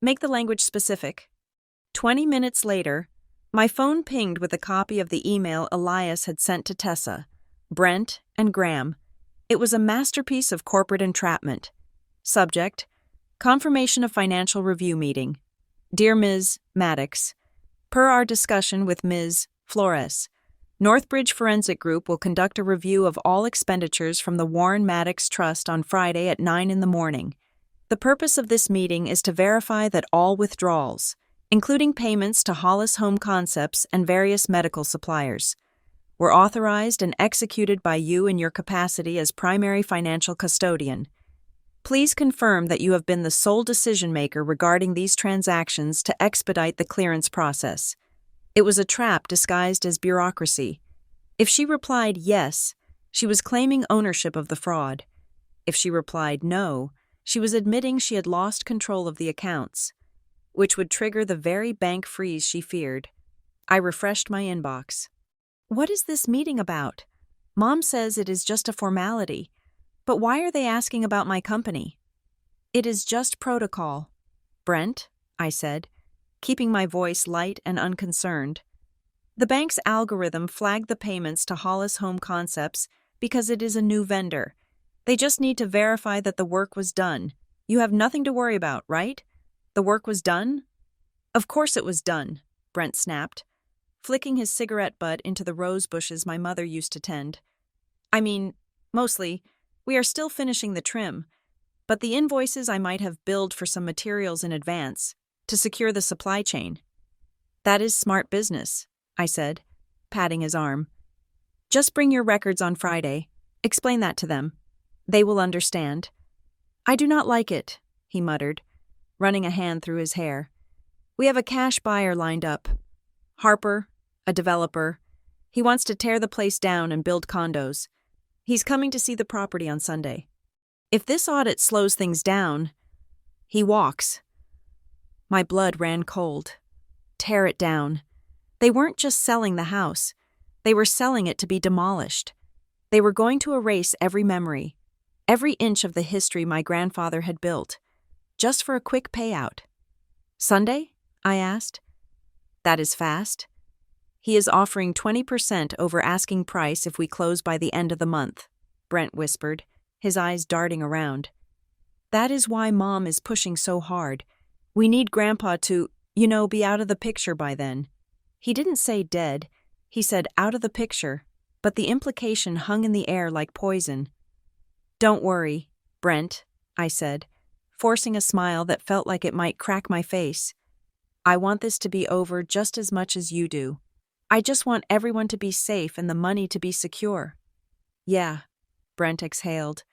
Make the language specific. 20 minutes later, my phone pinged with a copy of the email Elias had sent to Tessa, Brent, and Graham. It was a masterpiece of corporate entrapment. Subject: Confirmation of Financial Review Meeting. Dear Ms. Maddox, per our discussion with Ms. Flores, Northbridge Forensic Group will conduct a review of all expenditures from the Warren Maddox Trust on Friday at 9 in the morning. The purpose of this meeting is to verify that all withdrawals, including payments to Hollis Home Concepts and various medical suppliers, were authorized and executed by you in your capacity as primary financial custodian. Please confirm that you have been the sole decision-maker regarding these transactions to expedite the clearance process. It was a trap disguised as bureaucracy. If she replied yes, she was claiming ownership of the fraud. If she replied no, she was admitting she had lost control of the accounts, which would trigger the very bank freeze she feared. I refreshed my inbox. What is this meeting about? Mom says it is just a formality. But why are they asking about my company? It is just protocol. Brent, I said, keeping my voice light and unconcerned. The bank's algorithm flagged the payments to Hollis Home Concepts because it is a new vendor. They just need to verify that the work was done. You have nothing to worry about, right? The work was done? Of course it was done, Brent snapped, flicking his cigarette butt into the rose bushes my mother used to tend. I mean, mostly, we are still finishing the trim, but the invoices I might have billed for some materials in advance to secure the supply chain. That is smart business, I said, patting his arm. Just bring your records on Friday. Explain that to them. They will understand. I do not like it, he muttered, running a hand through his hair. We have a cash buyer lined up. Harper, a developer. He wants to tear the place down and build condos. He's coming to see the property on Sunday. If this audit slows things down, he walks. My blood ran cold. Tear it down. They weren't just selling the house. They were selling it to be demolished. They were going to erase every memory, every inch of the history my grandfather had built, just for a quick payout. Sunday? I asked. That is fast. He is offering 20% over asking price if we close by the end of the month, Brent whispered, his eyes darting around. That is why Mom is pushing so hard. We need Grandpa to, be out of the picture by then. He didn't say dead. He said out of the picture, but the implication hung in the air like poison. Don't worry, Brent, I said, forcing a smile that felt like it might crack my face. I want this to be over just as much as you do. I just want everyone to be safe and the money to be secure. Yeah, Brent exhaled,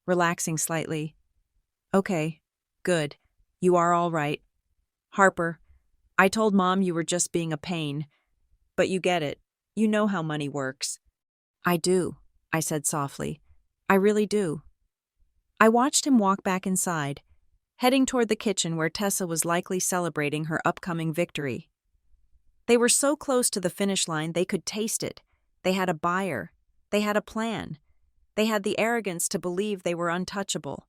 relaxing slightly. Okay, good. You are all right. Harper, I told Mom you were just being a pain. But you get it. You know how money works. I do, I said softly. I really do. I watched him walk back inside, heading toward the kitchen where Tessa was likely celebrating her upcoming victory. They were so close to the finish line they could taste it. They had a buyer. They had a plan. They had the arrogance to believe they were untouchable.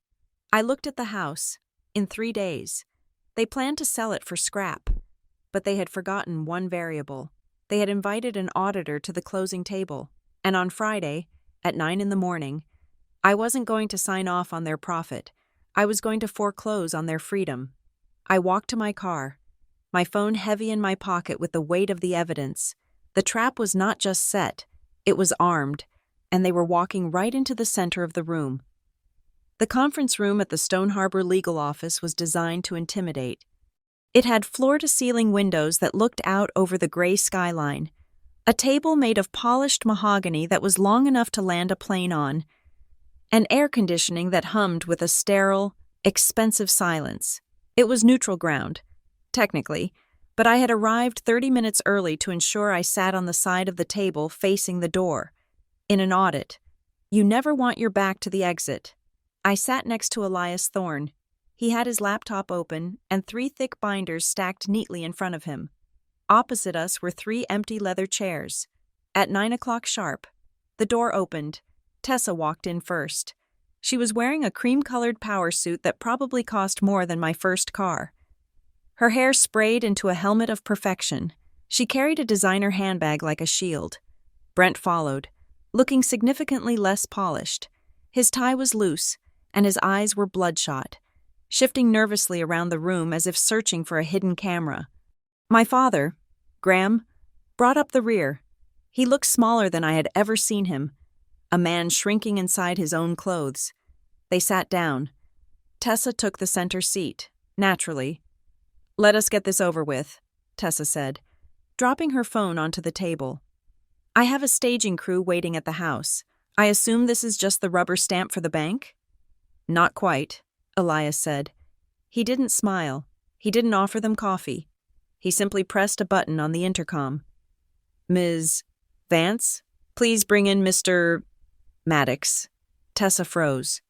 I looked at the house. In 3 days. They planned to sell it for scrap. But they had forgotten one variable. They had invited an auditor to the closing table. And on Friday, at 9 in the morning, I wasn't going to sign off on their profit. I was going to foreclose on their freedom. I walked to my car, my phone heavy in my pocket with the weight of the evidence. The trap was not just set, it was armed, and they were walking right into the center of the room. The conference room at the Stone Harbor legal office was designed to intimidate. It had floor-to-ceiling windows that looked out over the gray skyline, a table made of polished mahogany that was long enough to land a plane on, and air conditioning that hummed with a sterile, expensive silence. It was neutral ground, technically, but I had arrived 30 minutes early to ensure I sat on the side of the table facing the door. In an audit, you never want your back to the exit. I sat next to Elias Thorne. He had his laptop open and 3 thick binders stacked neatly in front of him. Opposite us were 3 empty leather chairs. At 9 o'clock sharp, the door opened. Tessa walked in first. She was wearing a cream-colored power suit that probably cost more than my first car. Her hair sprayed into a helmet of perfection. She carried a designer handbag like a shield. Brent followed, looking significantly less polished. His tie was loose, and his eyes were bloodshot, shifting nervously around the room as if searching for a hidden camera. My father, Graham, brought up the rear. He looked smaller than I had ever seen him, a man shrinking inside his own clothes. They sat down. Tessa took the center seat, naturally. "Let us get this over with," Tessa said, dropping her phone onto the table. "I have a staging crew waiting at the house. I assume this is just the rubber stamp for the bank?" "Not quite," Elias said. He didn't smile. He didn't offer them coffee. He simply pressed a button on the intercom. "Ms. Vance, please bring in Mr. Maddox." Tessa froze.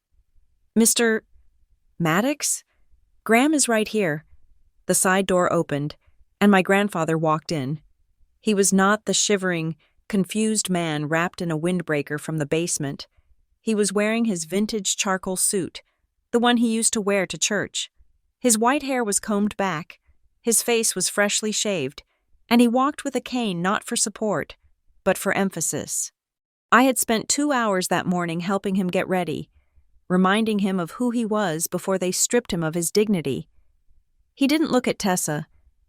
"Mr. Maddox? Graham is right here." The side door opened, and my grandfather walked in. He was not the shivering, confused man wrapped in a windbreaker from the basement. He was wearing his vintage charcoal suit, the one he used to wear to church. His white hair was combed back, his face was freshly shaved, and he walked with a cane not for support, but for emphasis. I had spent 2 hours that morning helping him get ready, reminding him of who he was before they stripped him of his dignity. He didn't look at Tessa.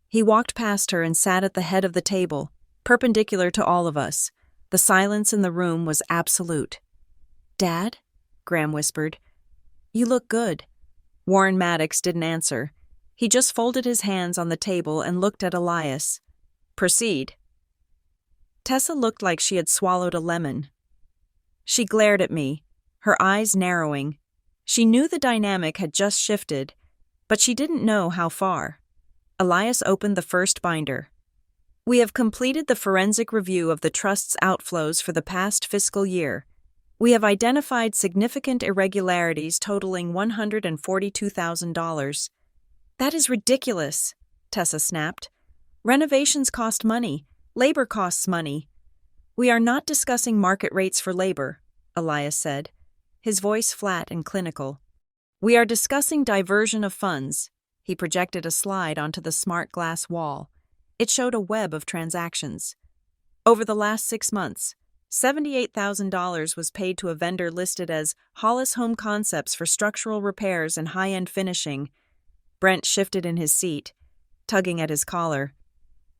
He walked past her and sat at the head of the table, perpendicular to all of us. The silence in the room was absolute. "Dad?" Graham whispered. "You look good." Warren Maddox didn't answer. He just folded his hands on the table and looked at Elias. "Proceed." Tessa looked like she had swallowed a lemon. She glared at me, her eyes narrowing. She knew the dynamic had just shifted, but she didn't know how far. Elias opened the first binder. "We have completed the forensic review of the trust's outflows for the past fiscal year. We have identified significant irregularities totaling $142,000. "That is ridiculous," Tessa snapped. "Renovations cost money. Labor costs money." "We are not discussing market rates for labor," Elias said, his voice flat and clinical. "We are discussing diversion of funds." He projected a slide onto the smart glass wall. It showed a web of transactions. Over the last 6 months, $78,000 was paid to a vendor listed as Hollis Home Concepts for structural repairs and high-end finishing. Brent shifted in his seat, tugging at his collar.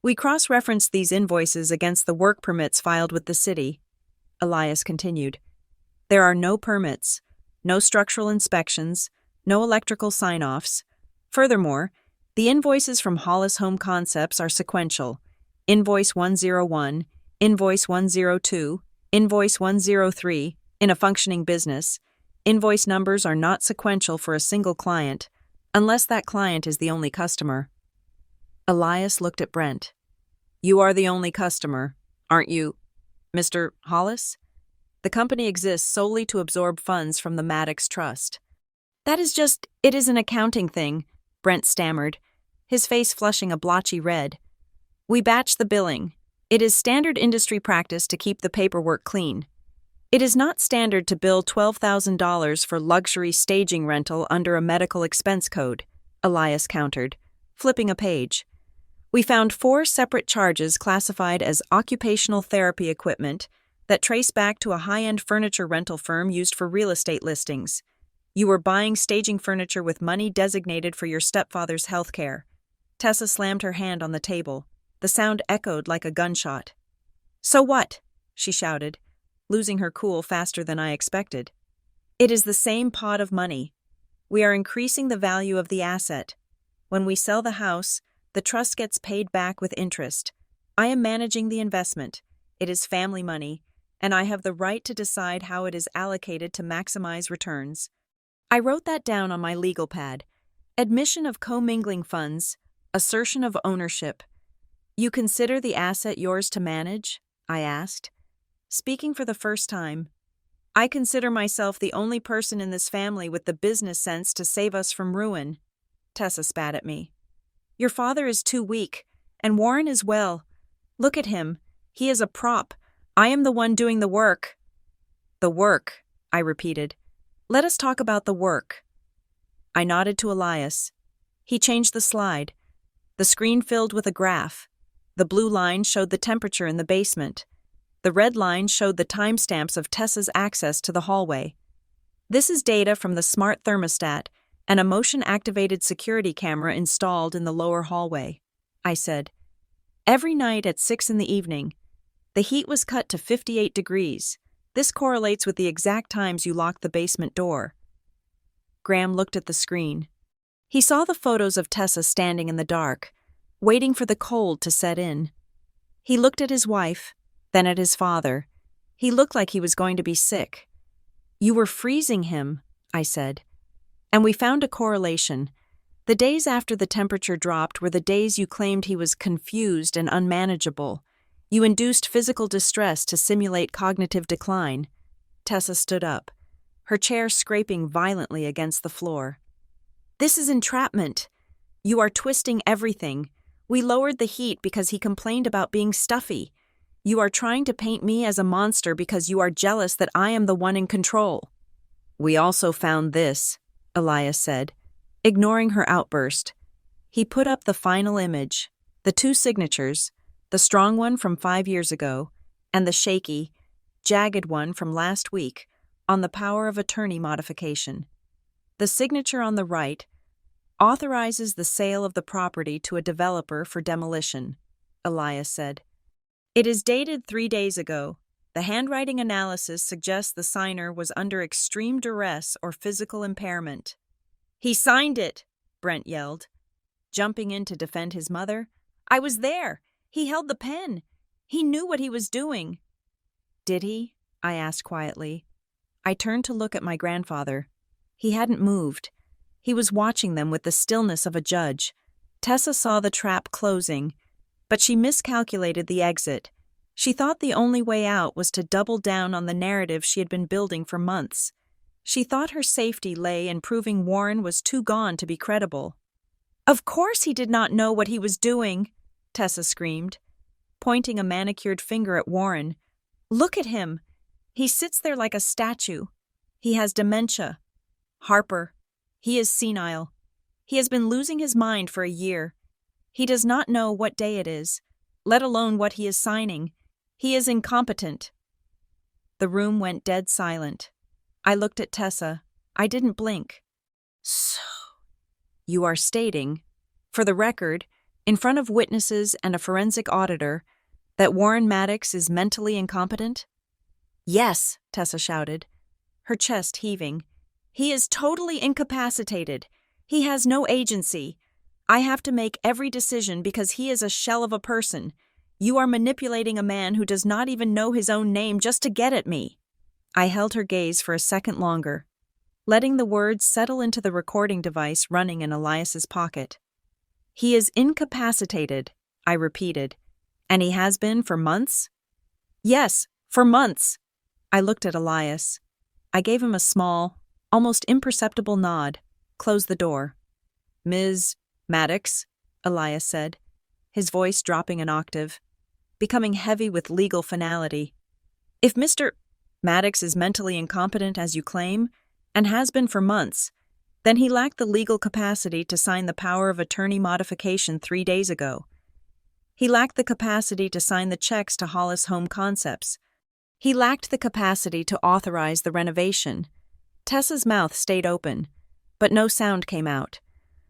"We cross-referenced these invoices against the work permits filed with the city," Elias continued. "There are no permits, no structural inspections, no electrical sign-offs. Furthermore, the invoices from Hollis Home Concepts are sequential. Invoice 101, Invoice 102, Invoice 103. In a functioning business, invoice numbers are not sequential for a single client, unless that client is the only customer." Elias looked at Brent. "You are the only customer, aren't you, Mr. Hollis? The company exists solely to absorb funds from the Maddox Trust." "It is an accounting thing," Brent stammered, his face flushing a blotchy red. "We batch the billing. It is standard industry practice to keep the paperwork clean. It is not standard to bill $12,000 for luxury staging rental under a medical expense code," Elias countered, flipping a page. "We found 4 separate charges classified as occupational therapy equipment that trace back to a high-end furniture rental firm used for real estate listings. You were buying staging furniture with money designated for your stepfather's health care." Tessa slammed her hand on the table. The sound echoed like a gunshot. "So what?" she shouted, losing her cool faster than I expected. "It is the same pot of money. We are increasing the value of the asset. When we sell the house, the trust gets paid back with interest. I am managing the investment. It is family money, and I have the right to decide how it is allocated to maximize returns." I wrote that down on my legal pad. Admission of commingling funds, assertion of ownership. "You consider the asset yours to manage?" I asked. Speaking for the first time, "I consider myself the only person in this family with the business sense to save us from ruin." Tessa spat at me. "Your father is too weak, And Warren as well. Look at him. He is a prop. I am the one doing the work. The work, I repeated. Let us talk about the work. I nodded to Elias. He changed the slide. The screen filled with a graph. The blue line showed the temperature in the basement. The red line showed the timestamps of Tessa's access to the hallway. This is data from the smart thermostat and a motion-activated security camera installed in the lower hallway, I said. Every night at 6 p.m, the heat was cut to 58 degrees. This correlates with the exact times you locked the basement door. Graham looked at the screen. He saw the photos of Tessa standing in the dark, waiting for the cold to set in. He looked at his wife, then at his father. He looked like he was going to be sick. You were freezing him, I said. And we found a correlation. The days after the temperature dropped were the days you claimed he was confused and unmanageable. You induced physical distress to simulate cognitive decline. Tessa stood up, her chair scraping violently against the floor. This is entrapment. You are twisting everything. We lowered the heat because he complained about being stuffy. You are trying to paint me as a monster because you are jealous that I am the one in control. We also found this, Elias said, ignoring her outburst. He put up the final image, the 2 signatures, the strong one from 5 years ago, and the shaky, jagged one from last week, on the power of attorney modification. The signature on the right authorizes the sale of the property to a developer for demolition, Elias said. It is dated 3 days ago. The handwriting analysis suggests the signer was under extreme duress or physical impairment. He signed it, Brent yelled, jumping in to defend his mother. I was there. He held the pen. He knew what he was doing. Did he? I asked quietly. I turned to look at my grandfather. He hadn't moved. He was watching them with the stillness of a judge. Tessa saw the trap closing, but she miscalculated the exit. She thought the only way out was to double down on the narrative she had been building for months. She thought her safety lay in proving Warren was too gone to be credible. Of course he did not know what he was doing, Tessa screamed, pointing a manicured finger at Warren. Look at him. He sits there like a statue. He has dementia. Harper. He is senile. He has been losing his mind for a year. He does not know what day it is, let alone what he is signing. He is incompetent. The room went dead silent. I looked at Tessa. I didn't blink. So, you are stating, for the record, in front of witnesses and a forensic auditor, that Warren Maddox is mentally incompetent? Yes, Tessa shouted, her chest heaving. He is totally incapacitated. He has no agency. I have to make every decision because he is a shell of a person. You are manipulating a man who does not even know his own name just to get at me. I held her gaze for a second longer, letting the words settle into the recording device running in Elias's pocket. He is incapacitated, I repeated. And he has been for months? Yes, for months. I looked at Elias. I gave him a small, almost imperceptible nod, closed the door. Ms. Maddox, Elias said, his voice dropping an octave, becoming heavy with legal finality. If Mr. Maddox is mentally incompetent as you claim, and has been for months, then he lacked the legal capacity to sign the power of attorney modification 3 days ago. He lacked the capacity to sign the checks to Hollis Home Concepts. He lacked the capacity to authorize the renovation. Tessa's mouth stayed open, but no sound came out.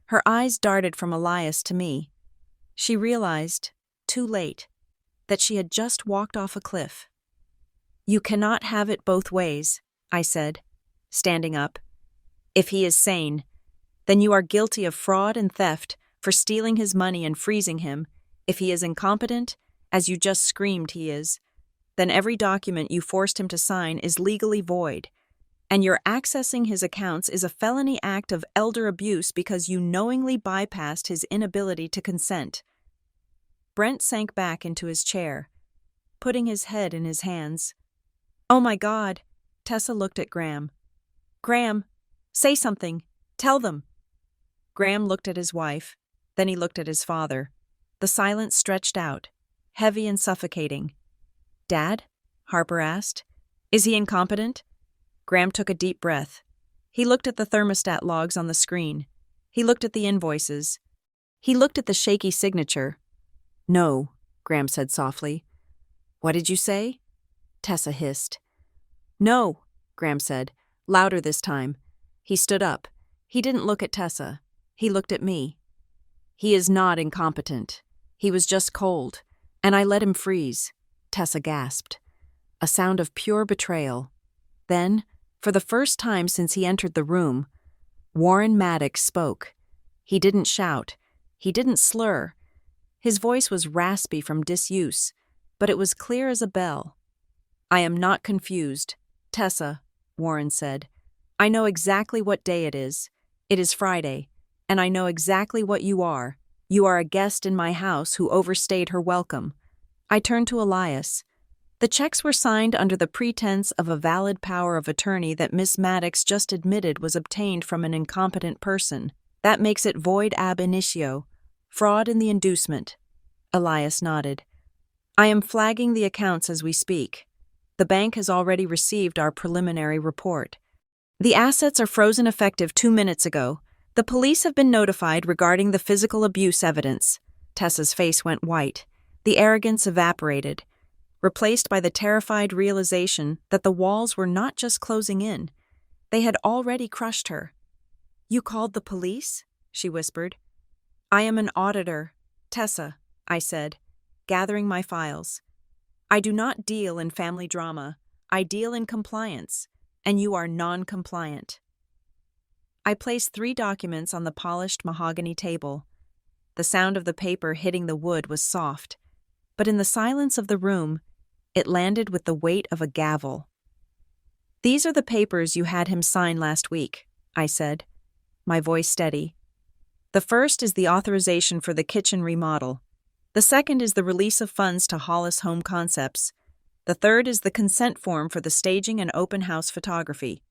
Her eyes darted from Elias to me. She realized, too late, that she had just walked off a cliff. You cannot have it both ways, I said, standing up. If he is sane, then you are guilty of fraud and theft for stealing his money and freezing him. If he is incompetent, as you just screamed he is, then every document you forced him to sign is legally void, and your accessing his accounts is a felony act of elder abuse because you knowingly bypassed his inability to consent. Brent sank back into his chair, putting his head in his hands. Oh my God, Tessa looked at Graham. Graham, say something. Tell them. Graham looked at his wife, then he looked at his father. The silence stretched out, heavy and suffocating. "Dad?" Harper asked. "Is he incompetent?" Graham took a deep breath. He looked at the thermostat logs on the screen. He looked at the invoices. He looked at the shaky signature. "No," Graham said softly. "What did you say?" Tessa hissed. "No," Graham said, louder this time. He stood up. He didn't look at Tessa. He looked at me. "He is not incompetent. He was just cold, and I let him freeze." Tessa gasped. A sound of pure betrayal. Then, for the first time since he entered the room, Warren Maddox spoke. He didn't shout. He didn't slur. His voice was raspy from disuse, but it was clear as a bell. "I am not confused. Tessa," Warren said. "I know exactly what day it is. It is Friday, and I know exactly what you are. You are a guest in my house who overstayed her welcome." I turned to Elias. "The checks were signed under the pretense of a valid power of attorney that Miss Maddox just admitted was obtained from an incompetent person. That makes it void ab initio, fraud in the inducement." Elias nodded. "I am flagging the accounts as we speak. The bank has already received our preliminary report. The assets are frozen effective 2 minutes ago. The police have been notified regarding the physical abuse evidence." Tessa's face went white. The arrogance evaporated, replaced by the terrified realization that the walls were not just closing in. They had already crushed her. "You called the police?" she whispered. "I am an auditor, Tessa," I said, gathering my files. "I do not deal in family drama. I deal in compliance, and you are non-compliant." I placed 3 documents on the polished mahogany table. The sound of the paper hitting the wood was soft, but in the silence of the room, it landed with the weight of a gavel. "These are the papers you had him sign last week," I said, my voice steady. "The first is the authorization for the kitchen remodel. The second is the release of funds to Hollis Home Concepts. The third is the consent form for the staging and open house photography."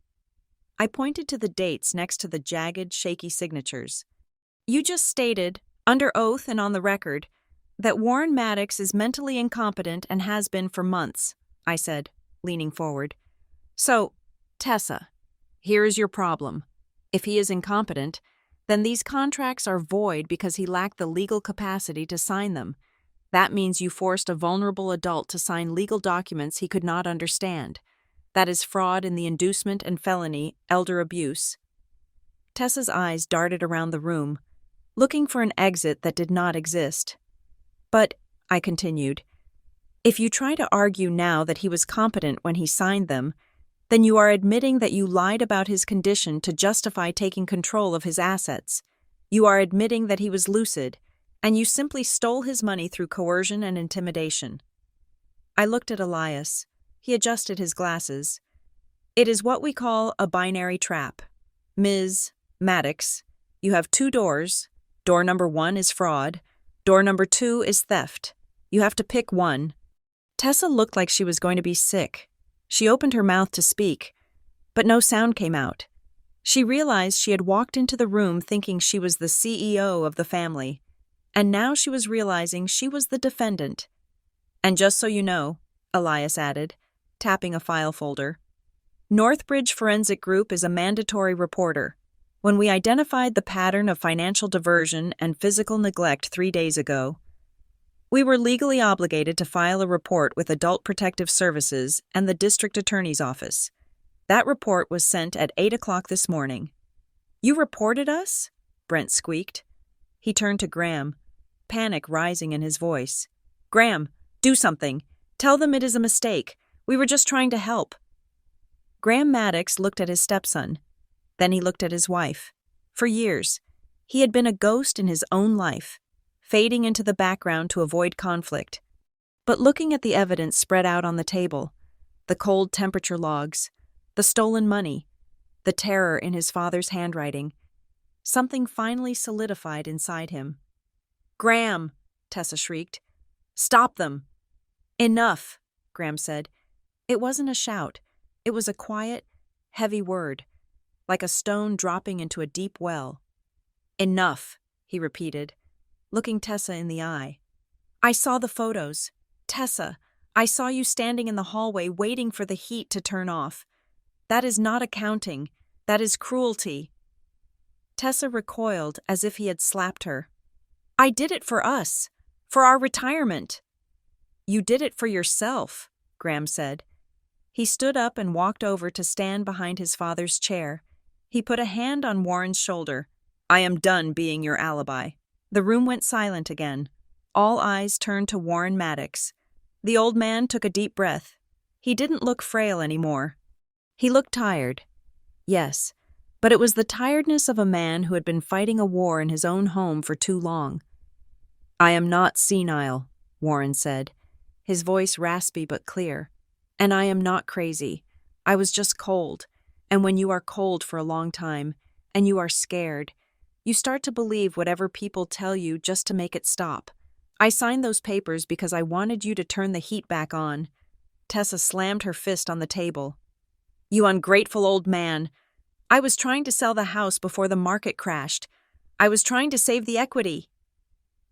I pointed to the dates next to the jagged, shaky signatures. "You just stated, under oath and on the record, that Warren Maddox is mentally incompetent and has been for months," I said, leaning forward. "So, Tessa, here is your problem. If he is incompetent, then these contracts are void because he lacked the legal capacity to sign them. That means you forced a vulnerable adult to sign legal documents he could not understand. That is fraud in the inducement and felony, elder abuse." Tessa's eyes darted around the room, looking for an exit that did not exist. "But," I continued, "if you try to argue now that he was competent when he signed them, then you are admitting that you lied about his condition to justify taking control of his assets. You are admitting that he was lucid, and you simply stole his money through coercion and intimidation." I looked at Elias. He adjusted his glasses. "It is what we call a binary trap. Ms. Maddox, you have 2 doors. Door number 1 is fraud. Door number 2 is theft. You have to pick one." Tessa looked like she was going to be sick. She opened her mouth to speak, but no sound came out. She realized she had walked into the room thinking she was the CEO of the family, and now she was realizing she was the defendant. "And just so you know," Elias added, tapping a file folder, "Northbridge Forensic Group is a mandatory reporter. When we identified the pattern of financial diversion and physical neglect 3 days ago, we were legally obligated to file a report with Adult Protective Services and the District Attorney's Office. That report was sent at 8 o'clock this morning." "You reported us?" Brent squeaked. He turned to Graham, panic rising in his voice. "Graham, do something. Tell them it is a mistake. We were just trying to help." Graham Maddox looked at his stepson. Then he looked at his wife. For years, he had been a ghost in his own life, fading into the background to avoid conflict. But looking at the evidence spread out on the table, the cold temperature logs, the stolen money, the terror in his father's handwriting, something finally solidified inside him. "Graham!" Tessa shrieked. "Stop them!" "Enough," Graham said. It wasn't a shout. It was a quiet, heavy word, like a stone dropping into a deep well. "Enough," he repeated, looking Tessa in the eye. I saw the photos. Tessa, I saw you standing in the hallway waiting for the heat to turn off. That is not accounting. That is cruelty. Tessa recoiled as if he had slapped her. I did it for us. For our retirement. You did it for yourself, Graham said. He stood up and walked over to stand behind his father's chair. He put a hand on Warren's shoulder. I am done being your alibi. The room went silent again. All eyes turned to Warren Maddox. The old man took a deep breath. He didn't look frail anymore. He looked tired. Yes, but it was the tiredness of a man who had been fighting a war in his own home for too long. I am not senile, Warren said, his voice raspy but clear. And I am not crazy. I was just cold. And when you are cold for a long time, and you are scared, you start to believe whatever people tell you just to make it stop. I signed those papers because I wanted you to turn the heat back on. Tessa slammed her fist on the table. You ungrateful old man. I was trying to sell the house before the market crashed. I was trying to save the equity.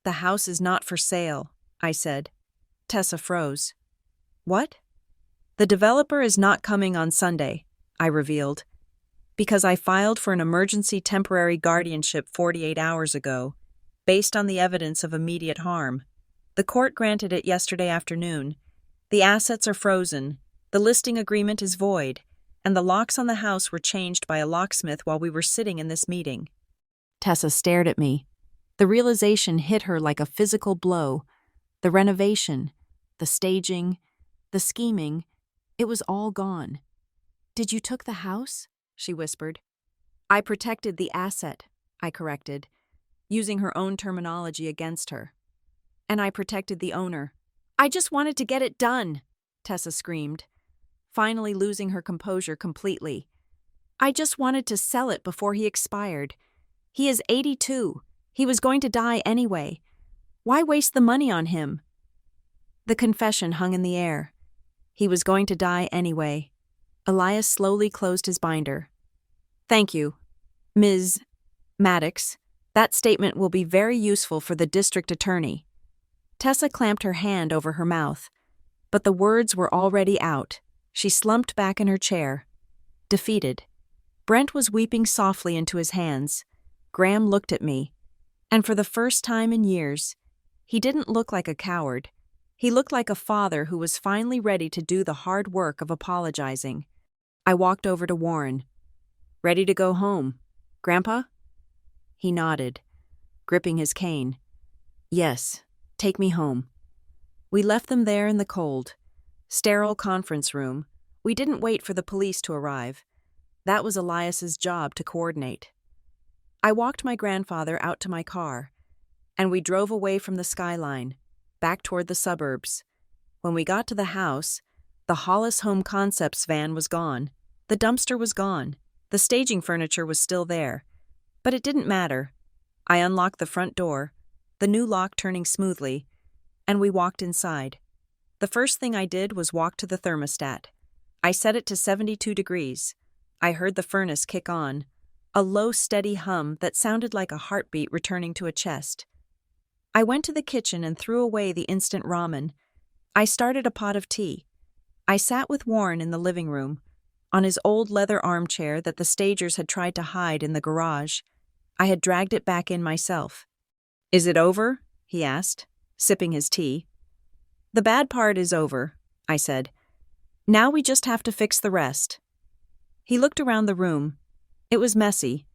The house is not for sale, I said. Tessa froze. What? The developer is not coming on Sunday, I revealed. Because I filed for an emergency temporary guardianship 48 hours ago, based on the evidence of immediate harm. The court granted it yesterday afternoon. The assets are frozen, the listing agreement is void, and the locks on the house were changed by a locksmith while we were sitting in this meeting. Tessa stared at me. The realization hit her like a physical blow. The renovation, the staging, the scheming, it was all gone. Did you took the house? She whispered. I protected the asset, I corrected, using her own terminology against her. And I protected the owner. I just wanted to get it done, Tessa screamed, finally losing her composure completely. I just wanted to sell it before he expired. He is 82. He was going to die anyway. Why waste the money on him? The confession hung in the air. He was going to die anyway. Elias slowly closed his binder. Thank you, Ms. Maddox. That statement will be very useful for the district attorney. Tessa clamped her hand over her mouth, but the words were already out. She slumped back in her chair, defeated. Brent was weeping softly into his hands. Graham looked at me, and for the first time in years, he didn't look like a coward. He looked like a father who was finally ready to do the hard work of apologizing. I walked over to Warren. Ready to go home, Grandpa? He nodded, gripping his cane. Yes, take me home. We left them there in the cold. Sterile conference room. We didn't wait for the police to arrive. That was Elias's job to coordinate. I walked my grandfather out to my car, and we drove away from the skyline, back toward the suburbs. When we got to the house, the Hollis Home Concepts van was gone. The dumpster was gone. The staging furniture was still there. But it didn't matter. I unlocked the front door, the new lock turning smoothly, and we walked inside. The first thing I did was walk to the thermostat. I set it to 72 degrees. I heard the furnace kick on, a low, steady hum that sounded like a heartbeat returning to a chest. I went to the kitchen and threw away the instant ramen. I started a pot of tea. I sat with Warren in the living room, on his old leather armchair that the stagers had tried to hide in the garage. I had dragged it back in myself. Is it over? He asked, sipping his tea. The bad part is over, I said. Now we just have to fix the rest. He looked around the room. It was messy.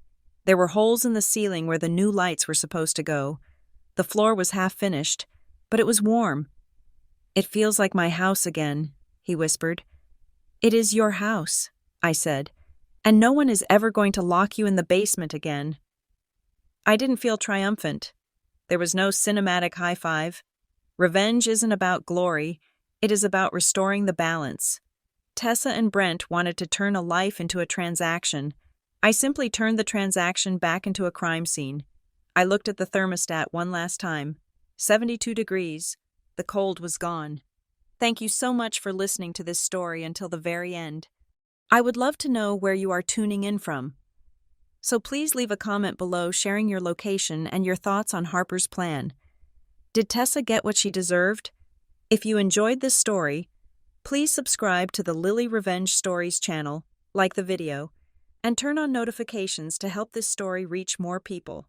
There were holes in the ceiling where the new lights were supposed to go. The floor was half finished, but it was warm. It feels like my house again, he whispered. It is your house, I said, and no one is ever going to lock you in the basement again. I didn't feel triumphant. There was no cinematic high five. Revenge isn't about glory, it is about restoring the balance. Tessa and Brent wanted to turn a life into a transaction. I simply turned the transaction back into a crime scene. I looked at the thermostat one last time. 72 degrees. The cold was gone. Thank you so much for listening to this story until the very end. I would love to know where you are tuning in from. So please leave a comment below sharing your location and your thoughts on Harper's plan. Did Tessa get what she deserved? If you enjoyed this story, please subscribe to the Lily Revenge Stories channel, like the video, and turn on notifications to help this story reach more people.